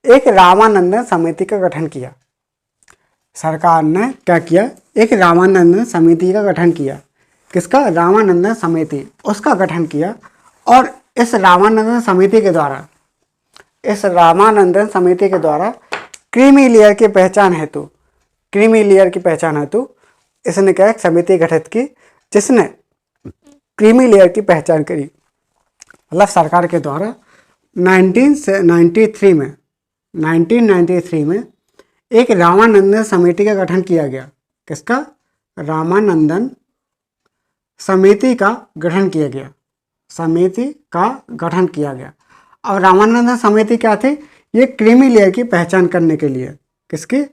एक रामानंदन समिति का गठन किया। सरकार ने क्या किया, एक रामानंदन समिति का गठन किया। किसका, रामानंदन समिति, उसका गठन किया। और इस रामानंदन समिति के द्वारा क्रीमी लेयर की पहचान हेतु इसने क्या एक समिति गठित की जिसने क्रीमी लेयर की पहचान करी। मतलब सरकार के द्वारा 1993 में एक रामानंदन समिति का गठन किया गया। किसका, रामानंदन समिति का गठन किया गया। और रामानंदन समिति क्या थी, ये क्रीमी लेयर की पहचान करने के लिए, किसकी,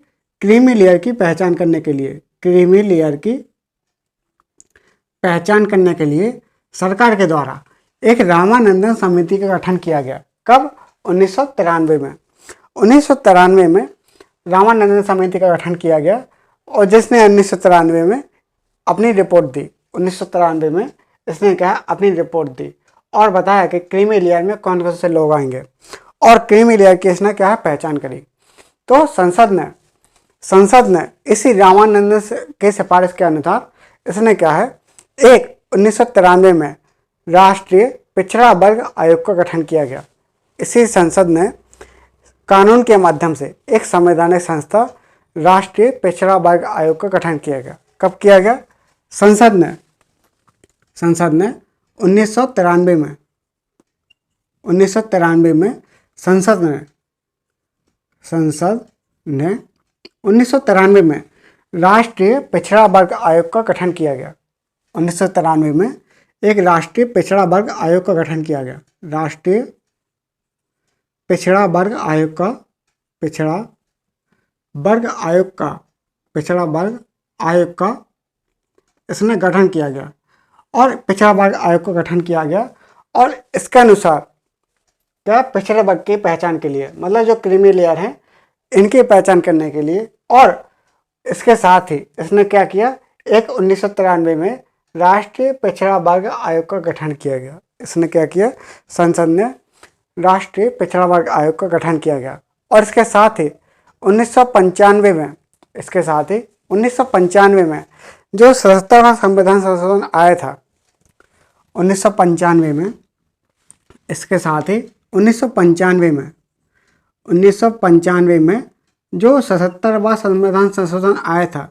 क्रीमी लेयर की पहचान करने के लिए सरकार के द्वारा एक रामानंदन समिति का गठन किया गया। कब, 1993 में रामानंदन समिति का गठन किया गया। और जिसने 1993 में अपनी रिपोर्ट दी, 1993 में इसने क्या अपनी रिपोर्ट दी और बताया कि क्रीमी लेयर में कौन कौन से लोग आएंगे और क्रीमी लेयर की इसने क्या पहचान करी। तो संसद ने इसी रामानंदन के सिफारिश के अनुसार इसने क्या है, एक 1993 में राष्ट्रीय पिछड़ा वर्ग आयोग का गठन किया गया। इसी संसद ने कानून के माध्यम से एक संवैधानिक संस्था राष्ट्रीय पिछड़ा वर्ग आयोग का गठन किया गया। कब किया गया, संसद ने 1993 में संसद ने 1993 में राष्ट्रीय पिछड़ा वर्ग आयोग का गठन किया गया। 1993 में एक राष्ट्रीय पिछड़ा वर्ग आयोग का गठन किया गया। राष्ट्रीय पिछड़ा वर्ग आयोग का इसने गठन किया गया और पिछड़ा वर्ग आयोग का गठन किया गया। और इसके अनुसार क्या, पिछड़े वर्ग की पहचान के लिए, मतलब जो क्रीमी लेयर हैं इनकी पहचान करने के लिए। और इसके साथ ही इसने क्या किया, एक 1993 में राष्ट्रीय पिछड़ा वर्ग आयोग का गठन किया गया। इसने क्या किया, संसद ने राष्ट्रीय पिछड़ा वर्ग आयोग का गठन किया गया। और इसके साथ ही 1995 में जो 77वां संविधान संशोधन आया था 1995 में, इसके साथ ही 1995 में जो 77वां संविधान संशोधन आया था,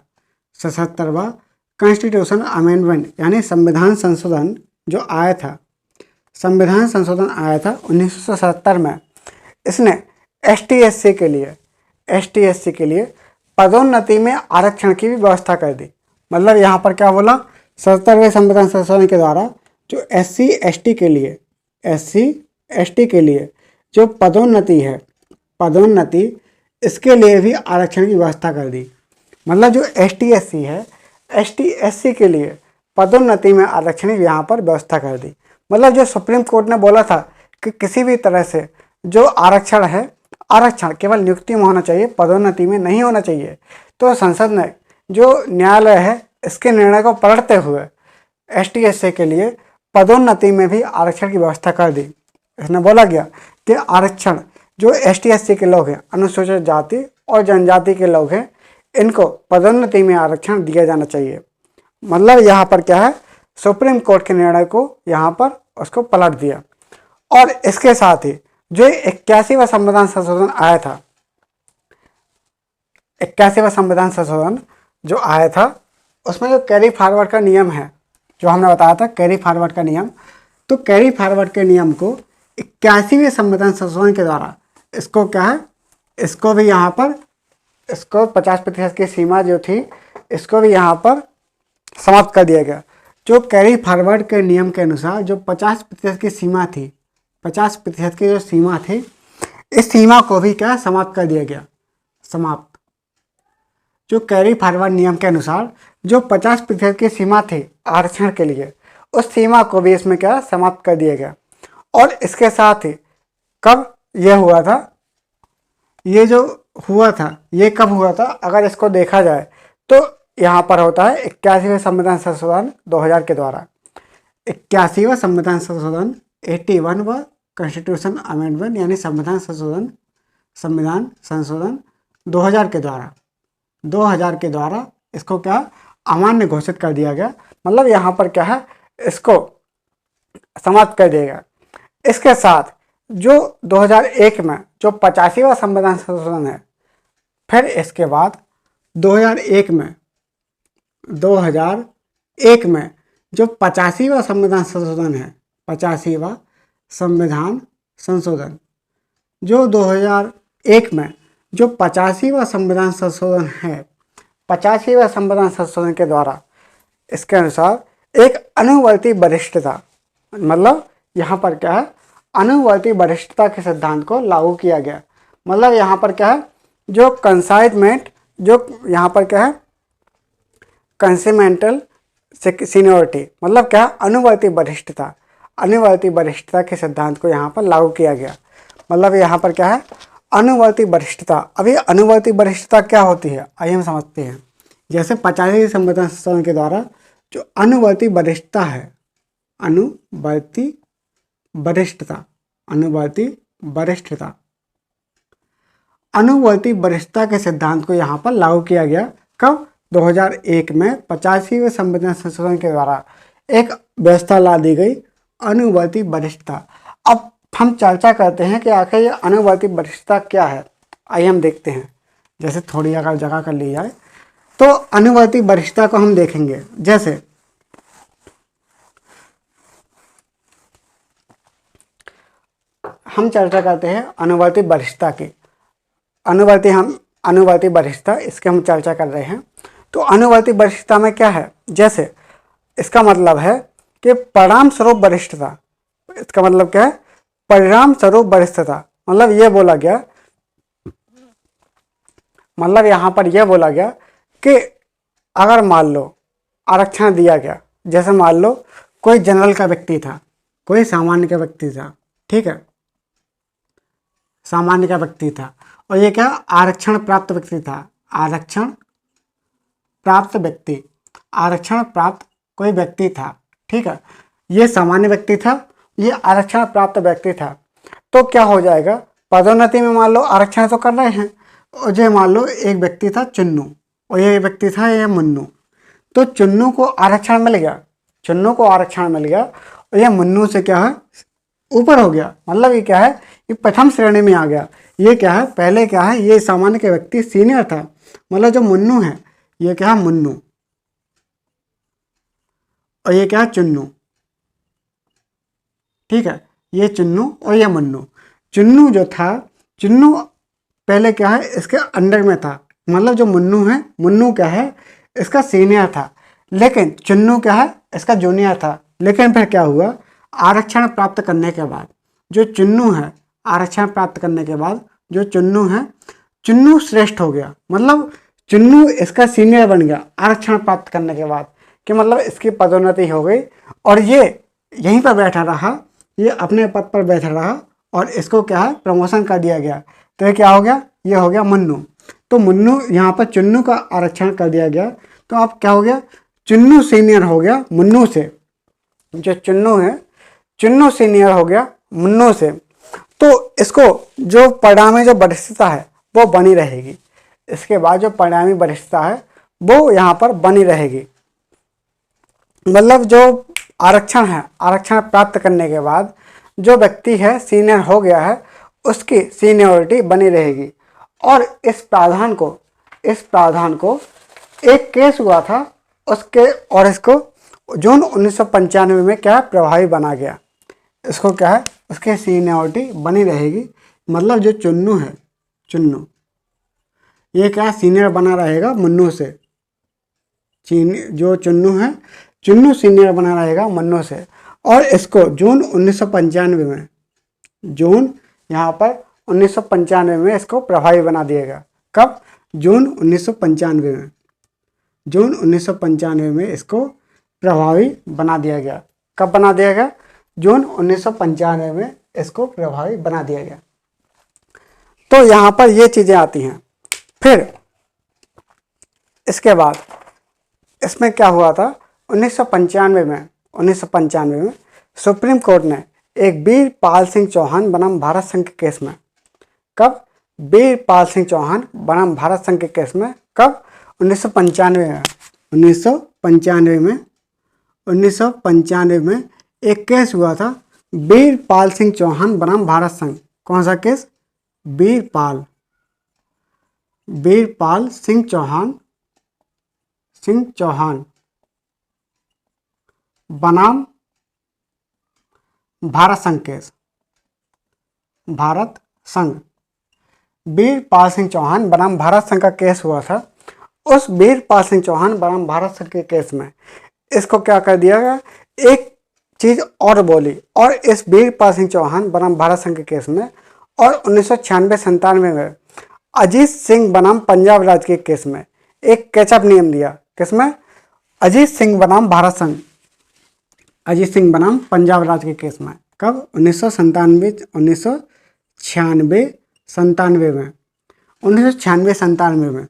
77वां कॉन्स्टिट्यूशन अमेंडमेंट यानी संविधान संशोधन जो आया था, संविधान संशोधन आया था 1977 में, इसने ST/SC के लिए पदोन्नति में आरक्षण की भी व्यवस्था कर दी। मतलब यहाँ पर क्या बोला, 77वें संविधान संशोधन के द्वारा जो SC/ST के लिए जो पदोन्नति है, पदोन्नति इसके लिए भी आरक्षण की व्यवस्था कर दी। मतलब जो ST/SC है, ST/SC के लिए पदोन्नति में आरक्षण की यहाँ पर व्यवस्था कर दी। मतलब जो सुप्रीम कोर्ट ने बोला था कि किसी भी तरह से जो आरक्षण है, आरक्षण केवल नियुक्ति में होना चाहिए, पदोन्नति में नहीं होना चाहिए, तो संसद ने जो न्यायालय है इसके निर्णय को पलटते हुए ST/SC के लिए पदोन्नति में भी आरक्षण की व्यवस्था कर दी। इसने बोला गया कि आरक्षण जो ST/SC के लोग हैं, अनुसूचित जाति और जनजाति के लोग हैं, इनको पदोन्नति में आरक्षण दिया जाना चाहिए। मतलब यहाँ पर क्या है, सुप्रीम कोर्ट के निर्णय को यहाँ पर उसको पलट दिया। और इसके साथ ही जो 81वां संविधान संशोधन आया था, 81वां संविधान संशोधन जो आया था, उसमें जो कैरी फॉरवर्ड का नियम है, जो हमने बताया था कैरी फॉरवर्ड का नियम, तो कैरी फॉरवर्ड के नियम को 81वें संविधान संशोधन के द्वारा इसको क्या है, इसको भी यहाँ पर इसको 50% की सीमा जो थी, इसको भी यहाँ पर समाप्त कर दिया गया। जो कैरी फॉरवर्ड के नियम के अनुसार जो 50% की सीमा थी, 50% की जो सीमा थी, इस सीमा को भी क्या समाप्त कर दिया गया, समाप्त। जो कैरी फॉरवर्ड नियम के अनुसार जो 50% की सीमा थी आरक्षण के लिए, उस सीमा को भी इसमें क्या समाप्त कर दिया गया। और इसके साथ ही कब यह हुआ था, ये जो हुआ था ये कब हुआ था, अगर इसको देखा जाए तो यहाँ पर होता है 81वें संविधान संशोधन 2000 के द्वारा। 81वां संविधान संशोधन 81 व कॉन्स्टिट्यूशन अमेंडमेंट यानी संविधान संशोधन 2000 के द्वारा इसको क्या अमान्य घोषित कर दिया गया। मतलब यहाँ पर क्या है, इसको समाप्त कर दिया गया। इसके साथ जो 2001 में जो 85वां संविधान संशोधन है, फिर इसके बाद 2001 में जो 85वां संविधान संशोधन है, 85वां संविधान संशोधन, जो 2001 में जो 85वां संविधान संशोधन है, 85वां संविधान संशोधन के द्वारा इसके अनुसार एक अनुवर्ती वरिष्ठता, मतलब यहाँ पर क्या है, अनुवर्ती वरिष्ठता के सिद्धांत को लागू किया गया। मतलब यहाँ पर क्या है, जो कंसाइनमेंट, जो यहाँ पर क्या है, कंसिमेंटल सीनियोरिटी, मतलब क्या है, अनुवर्ती वरिष्ठता के सिद्धांत को यहाँ पर लागू किया गया। मतलब यहाँ पर क्या है, अनुवर्ती वरिष्ठता। अभी अनुवर्ती वरिष्ठता क्या होती है, आइए हम समझते हैं। जैसे 85वें संविधान संशोधन के द्वारा जो अनुवर्ती वरिष्ठता है, अनुवर्ती वरिष्ठता के सिद्धांत को यहाँ पर लागू किया गया। कब? 2001 में 85वें संविधान संशोधन के द्वारा एक व्यवस्था ला दी गई, अनुवर्ती वरिष्ठता। अब हम चर्चा करते हैं कि आखिर ये अनुवर्ती वरिष्ठता क्या है। आइए हम देखते हैं। जैसे थोड़ी अगर जगह कर ली जाए तो अनुवर्ती वरिष्ठता को हम देखेंगे। जैसे हम चर्चा करते हैं अनुवर्ती वरिष्ठता की, अनुवर्ती वरिष्ठता, इसके हम चर्चा कर रहे हैं। तो अनुवर्ती वरिष्ठता में क्या है, जैसे इसका मतलब है कि परिणाम स्वरूप वरिष्ठता। इसका मतलब क्या है, परिणाम स्वरूप वरिष्ठता। मतलब ये बोला गया, मतलब यहाँ पर यह बोला गया कि अगर मान लो आरक्षण दिया गया, जैसे मान लो कोई जनरल का व्यक्ति था, कोई सामान्य का व्यक्ति था, ठीक है, सामान्य का व्यक्ति था, और ये क्या आरक्षण प्राप्त व्यक्ति था, आरक्षण प्राप्त कोई व्यक्ति था, ठीक है, ये सामान्य व्यक्ति था, ये आरक्षण प्राप्त व्यक्ति था। तो क्या हो जाएगा, पदोन्नति में मान लो आरक्षण तो कर रहे हैं, और जो मान लो एक व्यक्ति था चुन्नू और ये व्यक्ति था ये मुन्नू, तो चुन्नू को आरक्षण मिल गया, चुन्नू को आरक्षण मिल गया और यह मुन्नू से क्या है ऊपर हो गया। मतलब ये क्या है, ये प्रथम श्रेणी में आ गया। ये क्या है, पहले क्या है, ये सामान्य के व्यक्ति सीनियर था। मतलब जो मुन्नू है ये क्या है मुन्नू, और ये क्या है चुन्नू। ठीक है, ये चुन्नू और ये मुन्नू। चुन्नू जो था, चुन्नू पहले क्या है इसके अंडर में था। मतलब जो मुन्नू है, मुन्नू क्या है इसका सीनियर था, लेकिन चुन्नू क्या है इसका जूनियर था। लेकिन फिर क्या हुआ, आरक्षण प्राप्त करने के बाद जो चुन्नू है, आरक्षण प्राप्त करने के बाद जो चुन्नू है, चुन्नू श्रेष्ठ हो गया। मतलब चुन्नू इसका सीनियर बन गया आरक्षण प्राप्त करने के बाद, कि मतलब इसकी पदोन्नति हो गई और ये यहीं पर बैठा रहा, ये अपने पद पर बैठा रहा और इसको क्या है प्रमोशन कर दिया गया। तो ये क्या हो गया, ये हो गया मुन्नू। तो मुन्नू यहाँ पर चुन्नू का आरक्षण कर दिया गया, तो अब क्या हो गया, चुन्नू सीनियर हो गया मुन्नू से। जो चुन्नू है, चुन्नू सीनियर हो गया मुन्नू से। तो इसको जो परिणामी जो वरिष्ठता है वो बनी रहेगी। इसके बाद जो परिणामी वरिष्ठता है वो यहाँ पर बनी रहेगी। मतलब जो आरक्षण है, आरक्षण प्राप्त करने के बाद जो व्यक्ति है सीनियर हो गया है, उसकी सीनियरिटी बनी रहेगी। और इस प्रावधान को एक केस हुआ था उसके, और इसको जून 1995 में क्या प्रभावी बना गया। इसको क्या है, उसकी सीनियरिटी बनी रहेगी। मतलब जो चुन्नू है, चुन्नू ये क्या सीनियर बना रहेगा मुन्नू से। जो चुन्नू है, चुन्नू सीनियर बना रहेगा मुन्नू से। और इसको जून 1995 में, जून यहाँ पर 1995 में इसको प्रभावी बना दिया गया। कब, जून 1995 में, जून 1995 में इसको प्रभावी बना दिया गया। कब बना दिया गया, जून 1995 में इसको प्रभावी बना दिया गया। तो यहाँ पर ये चीज़ें आती हैं। फिर इसके बाद इसमें क्या हुआ था, 1995 में सुप्रीम कोर्ट ने एक वीरपाल सिंह चौहान बनाम भारत संघ के केस में, कब, वीरपाल सिंह चौहान बनाम भारत संघ के केस में, कब, 1995 में 1995 में एक केस हुआ था वीरपाल सिंह चौहान बनाम भारत संघ। कौन सा केस, वीरपाल सिंह चौहान बनाम भारत संघ केस, भारत संघ। वीरपाल सिंह चौहान बनाम भारत संघ का केस हुआ था। उस वीरपाल सिंह चौहान बनाम भारत संघ के केस में इसको क्या कर दिया गया, एक चीज़ और बोली। और इस वीरपाल सिंह चौहान बनाम भारत संघ के केस में और 1996-97 में अजीत सिंह बनाम पंजाब राज्य के केस में एक कैचअप नियम दिया। किसमें, अजीत सिंह बनाम भारत संघ, अजीत सिंह बनाम पंजाब राज्य के केस में। कब, 1996-97 में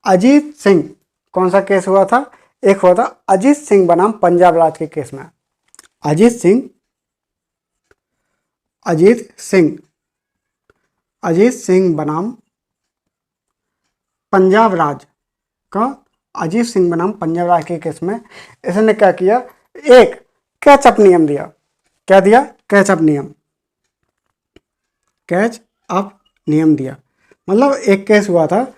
अजीत सिंह, कौन सा केस हुआ था, एक हुआ था अजीत सिंह बनाम पंजाब राज्य के केस में। अजीत सिंह बनाम पंजाब राज्य का, अजीत सिंह बनाम पंजाब राज्य के केस में इसने क्या किया, एक कैचअप नियम दिया। क्या दिया, कैचअप नियम दिया। मतलब एक केस हुआ था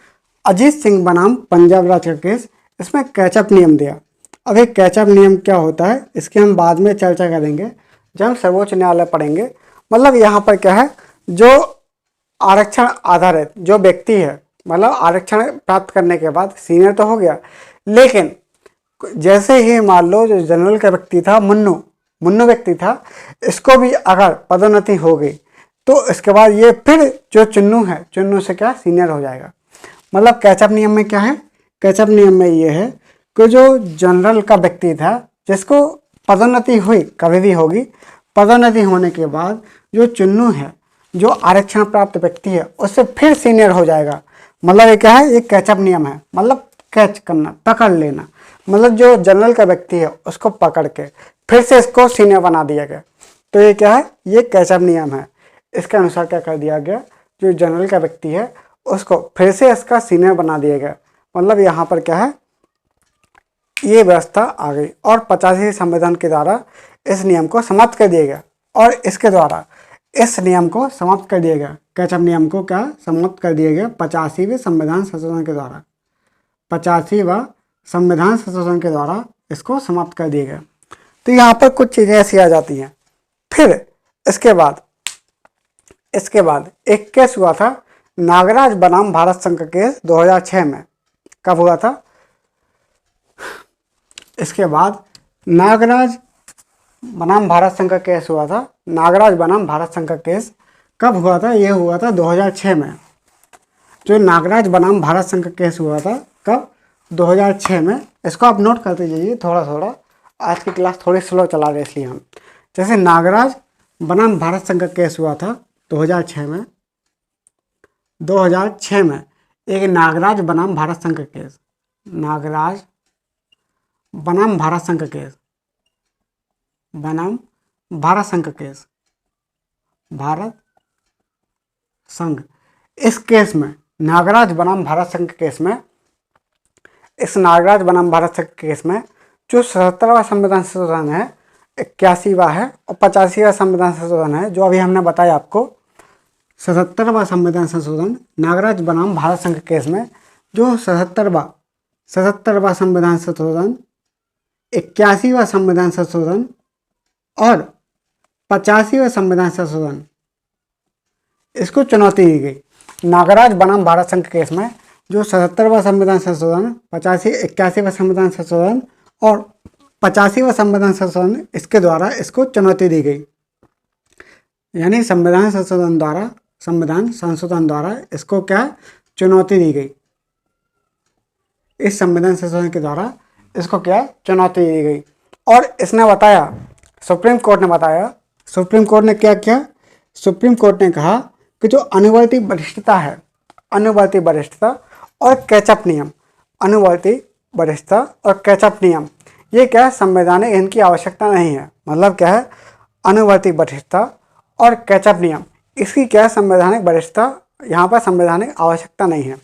अजीत सिंह बनाम पंजाब राज्य का केस, इसमें कैचअप नियम दिया। अब एक कैचअप नियम क्या होता है इसकी हम बाद में चर्चा करेंगे जब हम सर्वोच्च न्यायालय पढ़ेंगे। मतलब यहाँ पर क्या है, जो आरक्षण आधारित जो व्यक्ति है, मतलब आरक्षण प्राप्त करने के बाद सीनियर तो हो गया, लेकिन जैसे ही मान लो जो जनरल का व्यक्ति था, मुन्नू व्यक्ति था, इसको भी अगर पदोन्नति हो गई तो इसके बाद ये फिर जो चुन्नू है, चुन्नू से क्या सीनियर हो जाएगा। मतलब कैचअप नियम में क्या है, कैचअप नियम में ये है कि जो जनरल का व्यक्ति था जिसको पदोन्नति हुई, कभी भी होगी, पदोन्नति होने के बाद जो चुन्नू है, जो आरक्षण प्राप्त व्यक्ति है, उससे फिर सीनियर हो जाएगा। मतलब ये क्या है, ये कैचअप नियम है। मतलब कैच करना, पकड़ लेना। मतलब जो जनरल का व्यक्ति है उसको पकड़ के फिर से इसको सीनियर बना दिया गया। तो ये क्या है, ये कैचअप नियम है। इसके अनुसार क्या कर दिया गया, जो जनरल का व्यक्ति है उसको फिर से इसका सीनियर बना दिया गया। मतलब यहाँ पर क्या है, ये व्यवस्था आ गई और 85वें संविधान के द्वारा इस नियम को समाप्त कर दिया गया। और इसके द्वारा इस नियम को समाप्त कर दिया गया, कैचअप नियम को क्या समाप्त कर दिया गया 85वें संविधान संशोधन के द्वारा। 85वां संविधान संशोधन के द्वारा इसको समाप्त कर दिया गया। तो यहाँ पर कुछ चीज़ें ऐसी आ जाती हैं। फिर इसके बाद एक केस हुआ था नागराज बनाम भारत संघ का केस 2006 में। कब हुआ था? इसके बाद नागराज बनाम भारत संघ का केस हुआ था। नागराज बनाम भारत संघ का केस कब हुआ था? ये हुआ था 2006 में। जो नागराज बनाम भारत संघ का केस हुआ था कब? 2006 में। इसको आप नोट करते जाइए थोड़ा थोड़ा, आज की क्लास थोड़ी स्लो चला रहे इसलिए हम। जैसे नागराज बनाम भारत संघ का केस हुआ था 2006 में। 2006 में एक नागराज बनाम भारत संघ का केस, नागराज बनाम भारत संघ का केस, बनाम भारत संघ का केस, भारत संघ। इस केस में नागराज बनाम भारत संघ के केस में, इस नागराज बनाम भारत संघ के केस में जो 77वां संविधान संशोधन है, 81वां है और 85वां संविधान संशोधन है, जो अभी हमने बताया आपको। 77वां संविधान संशोधन नागराज बनाम भारत संघ के केस में जो 77वां संविधान संशोधन, 81वां संविधान संशोधन और 85वां संविधान संशोधन, इसको चुनौती दी गई। नागराज बनाम भारत संघ के केस में जो 77वां संविधान संशोधन, 81वां संविधान संशोधन और 85वां संविधान संशोधन, इसके द्वारा इसको चुनौती दी गई। यानी संविधान संशोधन द्वारा इसको क्या चुनौती दी गई। इस संविधान संशोधन के द्वारा इसको क्या चुनौती दी गई। और इसने बताया, सुप्रीम कोर्ट ने बताया, सुप्रीम कोर्ट ने क्या किया? सुप्रीम कोर्ट ने कहा कि जो अनुवर्ती वरिष्ठता है, अनुवर्ती वरिष्ठता और कैचअप नियम, अनुवर्ती वरिष्ठता और कैचअप नियम, ये क्या है संवैधानिक, इनकी आवश्यकता नहीं है। मतलब क्या है? अनुवर्ती वरिष्ठता और कैचअप नियम, इसकी क्या है संवैधानिक वरिष्ठता, यहाँ पर संवैधानिक आवश्यकता नहीं है।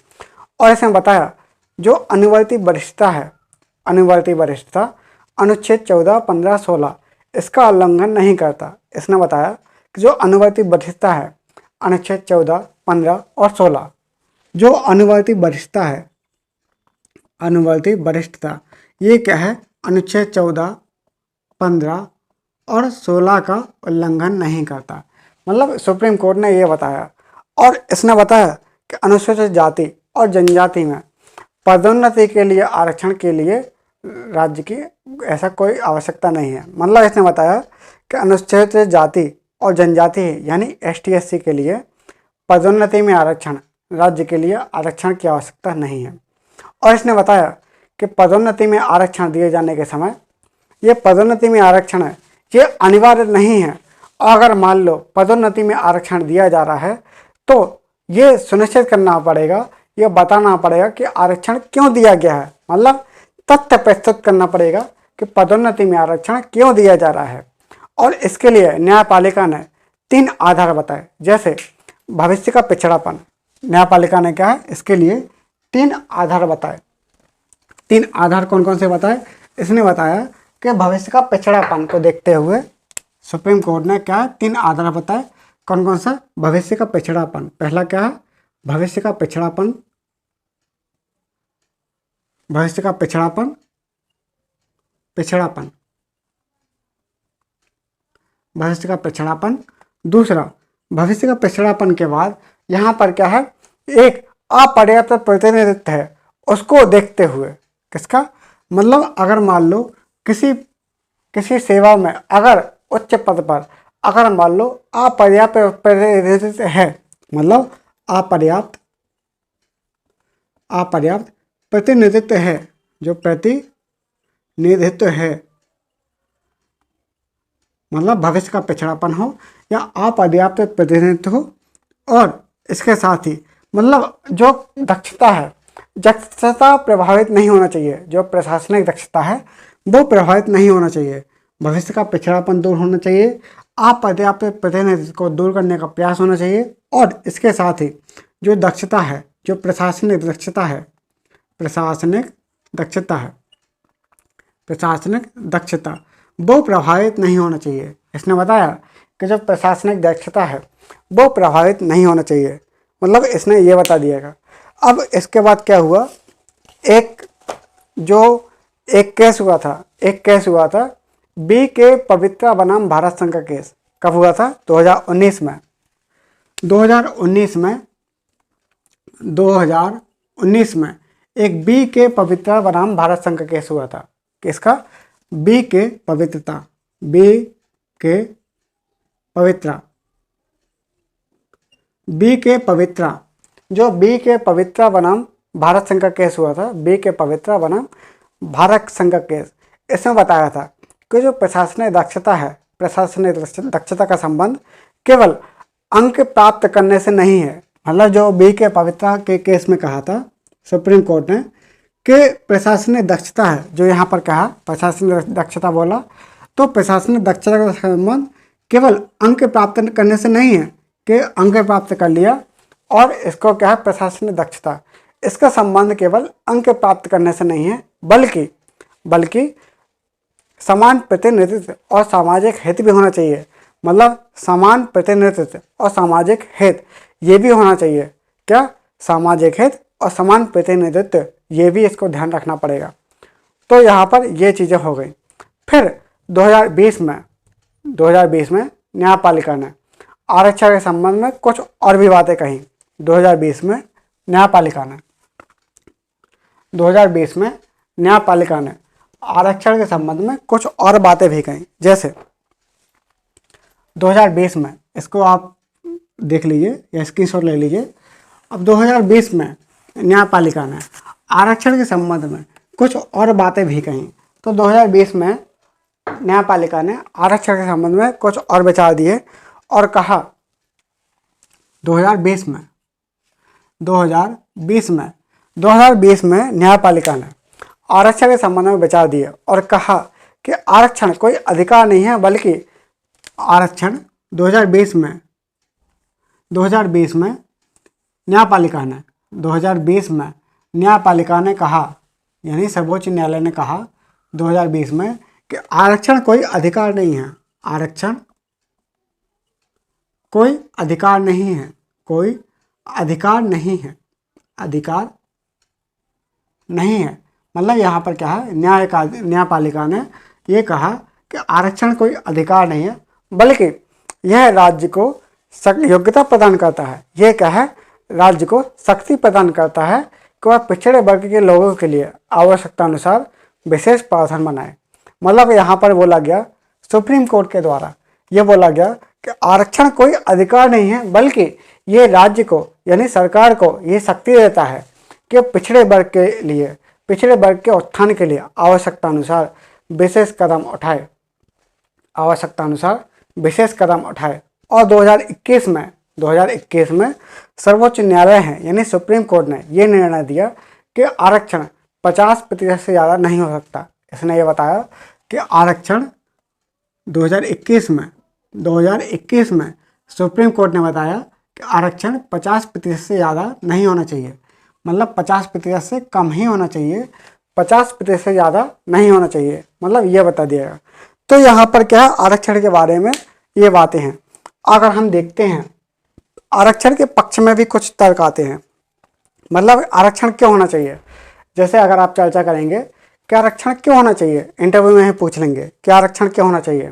और इसमें बताया जो अनुवर्ती वरिष्ठता है, अनुवर्ती वरिष्ठता अनुच्छेद 14, 15, 16 इसका उल्लंघन नहीं करता। इसने बताया कि जो अनुवर्ती वरिष्ठता है, अनुच्छेद 14, 15 और 16, जो अनुवर्ती वरिष्ठता है, अनुवर्ती वरिष्ठता, ये क्या है? अनुच्छेद 14, 15 और 16 का उल्लंघन नहीं करता। मतलब सुप्रीम कोर्ट ने ये बताया। और इसने बताया कि अनुसूचित जाति और जनजाति में पदोन्नति के लिए, आरक्षण के लिए राज्य की ऐसा कोई आवश्यकता नहीं है। मतलब इसने बताया कि अनुसूचित जाति और जनजाति यानी ST SC के लिए पदोन्नति में आरक्षण, राज्य के लिए आरक्षण की आवश्यकता नहीं है। और इसने बताया कि पदोन्नति में आरक्षण दिए जाने के समय ये पदोन्नति में आरक्षण है, ये अनिवार्य नहीं है। अगर मान लो पदोन्नति में आरक्षण दिया जा रहा है तो ये सुनिश्चित करना पड़ेगा, ये बताना पड़ेगा कि आरक्षण क्यों दिया गया है। मतलब तथ्य प्रस्तुत करना पड़ेगा कि पदोन्नति में आरक्षण क्यों दिया जा रहा है। और इसके लिए न्यायपालिका ने 3 आधार बताए। जैसे भविष्य का पिछड़ापन, न्यायपालिका ने क्या है इसके लिए 3 आधार बताए। 3 आधार कौन कौन से बताए? इसने बताया कि भविष्य का पिछड़ापन को देखते हुए सुप्रीम कोर्ट ने क्या 3 आधार बताए। कौन कौन सा? भविष्य का पिछड़ापन, पहला क्या है? भविष्य का पिछड़ापन, भविष्य का पिछड़ापन, पिछड़ापन, भविष्य का पिछड़ापन। दूसरा, भविष्य का पिछड़ापन के बाद यहाँ पर क्या है? एक अपर्याप्त प्रतिनिधित्व है, उसको देखते हुए। किसका? मतलब अगर मान लो किसी सेवा में अगर उच्च पद पर अगर मान लो अपर्याप्त प्रतिनिधित्व है, मतलब अपर्याप्त प्रतिनिधित्व है, जो प्रतिनिधित्व है, मतलब भविष्य का पिछड़ापन हो या अपर्याप्त प्रतिनिधित्व हो। और इसके साथ ही मतलब जो दक्षता है, दक्षता प्रभावित नहीं होना चाहिए, जो प्रशासनिक दक्षता है वो प्रभावित नहीं होना चाहिए। भविष्य का पिछड़ापन दूर होना चाहिए, अपर्याप्त प्रतिनिधित्व को दूर करने का प्रयास होना चाहिए। और इसके साथ ही जो दक्षता है, जो प्रशासनिक दक्षता है, प्रशासनिक दक्षता है, प्रशासनिक दक्षता वो प्रभावित नहीं होना चाहिए। इसने बताया कि जो प्रशासनिक दक्षता है वो प्रभावित नहीं होना चाहिए, मतलब इसने ये बता दिएगा। अब इसके बाद क्या हुआ, एक केस हुआ था बी के पवित्रा बनाम भारत संघ का केस। कब हुआ था? 2019 में। 2019 में एक बी के पवित्रा बनाम भारत संघ का केस हुआ था। किसका? बी के पवित्रता जो बी के पवित्रा बनाम भारत संघ का केस हुआ था, बी के पवित्रा बनाम भारत संघ का केस, इसमें बताया था कि जो प्रशासनिक दक्षता है, प्रशासनिक दक्षता का संबंध केवल अंक प्राप्त करने से नहीं है। मतलब जो बी के पवित्रा के केस में कहा था सुप्रीम कोर्ट ने कि प्रशासनिक दक्षता है, जो यहाँ पर कहा प्रशासनिक दक्षता बोला, तो प्रशासनिक दक्षता का संबंध केवल अंक प्राप्त करने से नहीं है कि अंक प्राप्त कर लिया और इसको क्या है प्रशासनिक दक्षता, इसका संबंध केवल अंक प्राप्त करने से नहीं है, बल्कि समान प्रतिनिधित्व और सामाजिक हित भी होना चाहिए। मतलब समान प्रतिनिधित्व और सामाजिक हित ये भी होना चाहिए। क्या? सामाजिक हित और समान प्रतिनिधित्व, ये भी इसको ध्यान रखना पड़ेगा। तो यहाँ पर ये चीज़ें हो गई। फिर 2020 में न्यायपालिका ने आरक्षण के संबंध में कुछ और भी बातें कही। 2020 में न्यायपालिका ने आरक्षण के संबंध में कुछ और बातें भी कही। जैसे 2020 में, इसको आप देख लीजिए या स्क्रीनशॉट ले लीजिए। अब 2020 में न्यायपालिका ने आरक्षण के संबंध में कुछ और बातें भी कही। तो 2020 में न्यायपालिका ने आरक्षण के संबंध में कुछ और विचार दिए और कहा 2020 में न्यायपालिका ने आरक्षण के संबंध में विचार दिए और कहा कि आरक्षण कोई अधिकार नहीं है, बल्कि आरक्षण 2020 में न्यायपालिका ने कहा, यानी सर्वोच्च न्यायालय ने कहा 2020 में कि आरक्षण कोई अधिकार नहीं है, आरक्षण कोई अधिकार नहीं है। मतलब यहाँ पर क्या है, न्यायपालिका ने ये कहा कि आरक्षण कोई अधिकार नहीं है, बल्कि यह राज्य को योग्यता प्रदान करता है। यह क्या है? राज्य को शक्ति प्रदान करता है कि वह पिछड़े वर्ग के लोगों के लिए आवश्यकता अनुसार विशेष प्रावधान बनाए। मतलब यहाँ पर बोला गया, सुप्रीम कोर्ट के द्वारा ये बोला गया कि आरक्षण कोई अधिकार नहीं है, बल्कि ये राज्य को यानी सरकार को ये शक्ति देता है कि पिछड़े वर्ग के उत्थान के लिए आवश्यकता अनुसार विशेष कदम उठाए। और 2021 में सर्वोच्च न्यायालय है यानी सुप्रीम कोर्ट ने ये निर्णय दिया कि आरक्षण 50% से ज़्यादा नहीं हो सकता। इसने ये बताया कि आरक्षण 2021 में सुप्रीम कोर्ट ने बताया कि आरक्षण 50% से ज़्यादा नहीं होना चाहिए। मतलब 50% से कम ही होना चाहिए, 50% से ज़्यादा नहीं होना चाहिए, मतलब ये बता दिया। तो यहाँ पर क्या है, आरक्षण के बारे में ये बातें हैं। अगर हम देखते हैं आरक्षण के पक्ष में भी कुछ तर्क आते हैं। मतलब आरक्षण क्यों होना चाहिए, जैसे अगर आप चर्चा करेंगे कि आरक्षण क्यों होना चाहिए, इंटरव्यू में ही पूछ लेंगे कि आरक्षण क्यों होना चाहिए,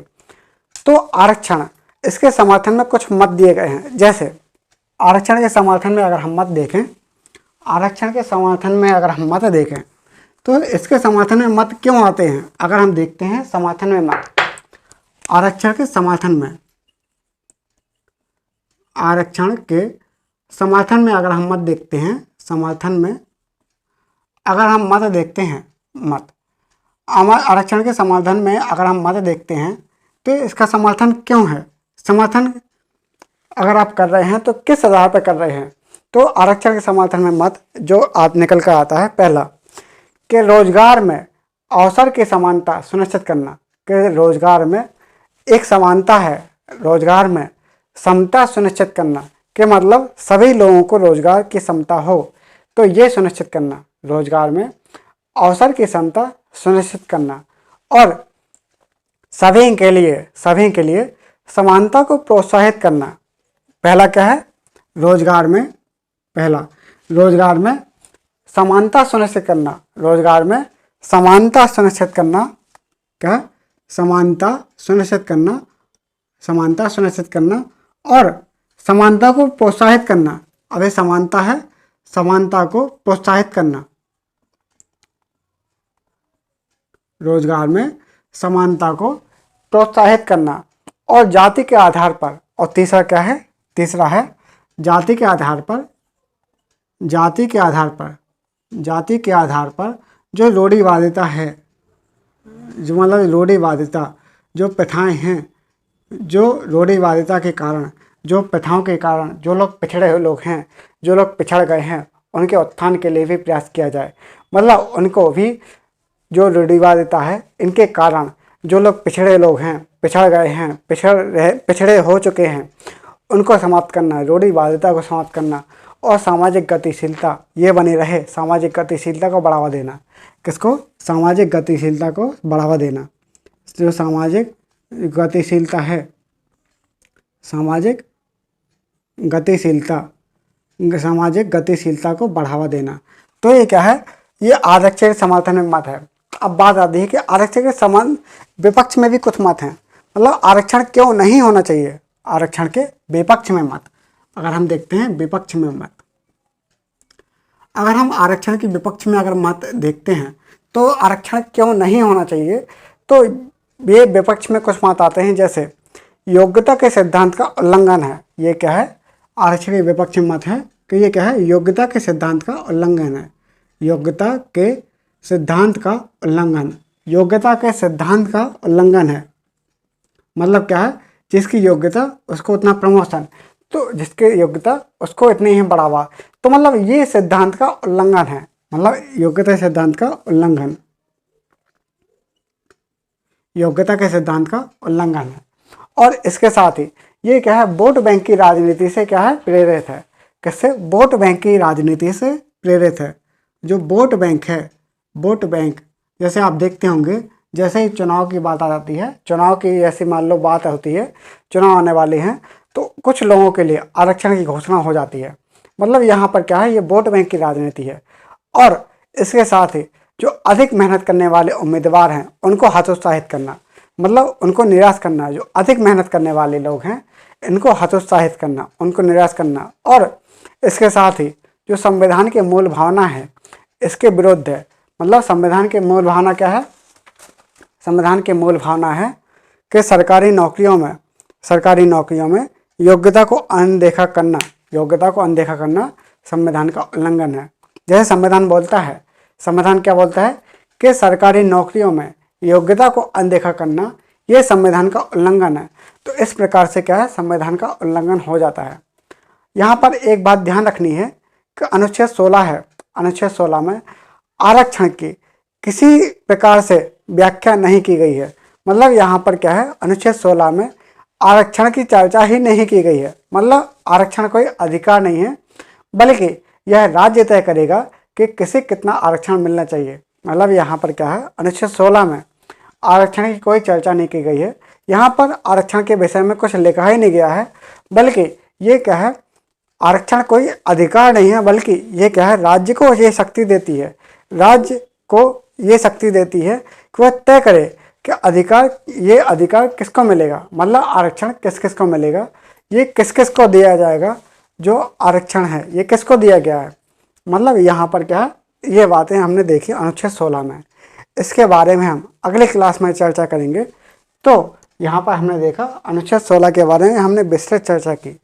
तो आरक्षण इसके समर्थन में कुछ मत दिए गए हैं। जैसे आरक्षण के समर्थन में अगर हम मत देखें, तो इसके समर्थन में मत क्यों आते हैं। अगर हम देखते हैं समर्थन में मत, आरक्षण के समर्थन में अगर हम मत देखते हैं, आरक्षण के समर्थन में अगर हम मत देखते हैं, तो इसका समर्थन क्यों है, समर्थन अगर आप कर रहे हैं तो किस आधार पर कर रहे हैं। तो आरक्षण के समर्थन में मत जो निकल कर आता है, पहला कि रोजगार में अवसर की समानता सुनिश्चित करना, कि रोजगार में एक समानता है, रोजगार में समता सुनिश्चित करना, कि मतलब सभी लोगों को रोजगार की समता हो, तो ये सुनिश्चित करना, रोजगार में अवसर की समता सुनिश्चित करना। और सभी के लिए समानता को प्रोत्साहित करना। पहला क्या है? रोजगार में समानता सुनिश्चित करना। रोजगार में समानता सुनिश्चित करना। क्या? समानता सुनिश्चित करना और समानता को प्रोत्साहित करना। अभी समानता है, समानता को प्रोत्साहित करना। रोजगार में समानता को प्रोत्साहित करना और जाति के आधार पर। और तीसरा क्या है? तीसरा है जाति के आधार पर जो रूढ़िवादिता है, जो मतलब रूढ़िवादिता जो प्रथाएं हैं, जो रूढ़िवादिता के कारण, जो प्रथाओं के कारण जो लोग पिछड़े हुए लोग हैं, जो लोग पिछड़ गए हैं, उनके उत्थान के लिए भी प्रयास किया जाए। मतलब उनको भी, जो रूढ़िवादिता है इनके कारण जो लोग पिछड़े लोग हैं, पिछड़ गए हैं, पिछड़े हो चुके हैं, उनको समाप्त करना, रूढ़िवादिता को समाप्त करना और सामाजिक गतिशीलता ये बनी रहे। सामाजिक गतिशीलता को बढ़ावा देना। किसको? सामाजिक गतिशीलता को बढ़ावा देना। जो सामाजिक गतिशीलता है, सामाजिक गतिशीलता को बढ़ावा देना। तो ये क्या है? ये आरक्षण के समर्थन में मत है। अब बात आती है कि आरक्षण के समान विपक्ष में भी कुछ मत हैं। मतलब आरक्षण क्यों नहीं होना चाहिए? आरक्षण के विपक्ष में मत। अगर हम देखते हैं विपक्ष में मत, अगर हम आरक्षण के विपक्ष में अगर मत देखते हैं तो आरक्षण क्यों नहीं होना चाहिए, तो ये विपक्ष में कुछ मत आते हैं। जैसे योग्यता के सिद्धांत का उल्लंघन है। ये क्या है? आरक्षण के विपक्ष में मत है कि ये क्या है? योग्यता के सिद्धांत का उल्लंघन है। योग्यता के सिद्धांत का उल्लंघन, योग्यता के सिद्धांत का उल्लंघन है। मतलब क्या है? जिसकी योग्यता उसको उतना प्रमोशन, तो जिसकी योग्यता उसको इतनी ही बढ़ावा। तो मतलब ये सिद्धांत का उल्लंघन है। मतलब योग्यता सिद्धांत का उल्लंघन, योग्यता के सिद्धांत का उल्लंघन है। और इसके साथ ही ये क्या है? वोट बैंक की राजनीति से क्या है? प्रेरित है। किससे? वोट बैंक की राजनीति से प्रेरित है। जो वोट बैंक है, वोट बैंक, जैसे आप देखते होंगे, जैसे ही चुनाव की बात आ जाती है, चुनाव की ऐसी मान लो बात होती है, चुनाव आने वाले हैं, तो कुछ लोगों के लिए आरक्षण की घोषणा हो जाती है। मतलब यहाँ पर क्या है? ये वोट बैंक की राजनीति है। और इसके साथ ही जो अधिक मेहनत करने वाले उम्मीदवार हैं उनको हतोत्साहित करना, मतलब उनको निराश करना। जो अधिक मेहनत करने वाले लोग हैं इनको हतोत्साहित करना, उनको निराश करना। और इसके साथ ही जो संविधान की मूल भावना है इसके विरुद्ध है। मतलब संविधान की मूल भावना क्या है? संविधान की मूल भावना है कि सरकारी नौकरियों में योग्यता को अनदेखा करना, योग्यता को अनदेखा करना संविधान का उल्लंघन है। जैसे संविधान बोलता है, संविधान क्या बोलता है कि सरकारी नौकरियों में योग्यता को अनदेखा करना ये संविधान का उल्लंघन है। तो इस प्रकार से क्या है? संविधान का उल्लंघन हो जाता है। यहाँ पर एक बात ध्यान रखनी है कि अनुच्छेद 16 है, अनुच्छेद 16 में आरक्षण की किसी प्रकार से व्याख्या नहीं की गई है। मतलब यहाँ पर क्या है? अनुच्छेद 16 में आरक्षण की चर्चा ही नहीं की गई है। मतलब आरक्षण कोई अधिकार नहीं है, बल्कि यह राज्य तय करेगा कि किसे कितना आरक्षण मिलना चाहिए। मतलब यहाँ पर क्या है? अनुच्छेद 16 में आरक्षण की कोई चर्चा नहीं की गई है। यहाँ पर आरक्षण के विषय में कुछ लिखा ही नहीं गया है, बल्कि ये क्या है? आरक्षण कोई अधिकार नहीं है, बल्कि ये क्या है? राज्य को ये शक्ति देती है, राज्य को ये शक्ति देती है कि वह तय करे कि ये अधिकार किसको मिलेगा। मतलब आरक्षण किस किस को मिलेगा, ये किस किस को दिया जाएगा, जो आरक्षण है ये किसको दिया गया है। मतलब यहाँ पर क्या है? ये बातें हमने देखी अनुच्छेद 16 में। इसके बारे में हम अगले क्लास में चर्चा करेंगे। तो यहाँ पर हमने देखा अनुच्छेद 16 के बारे में हमने विस्तृत चर्चा की।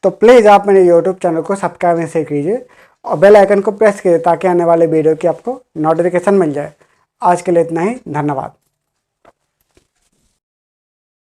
तो प्लीज़ आप मेरे यूट्यूब चैनल को सब्सक्राइब से कीजिए और बेल आइकन को प्रेस कीजिए ताकि आने वाले वीडियो की आपको नोटिफिकेशन मिल जाए। आज के लिए इतना ही, धन्यवाद।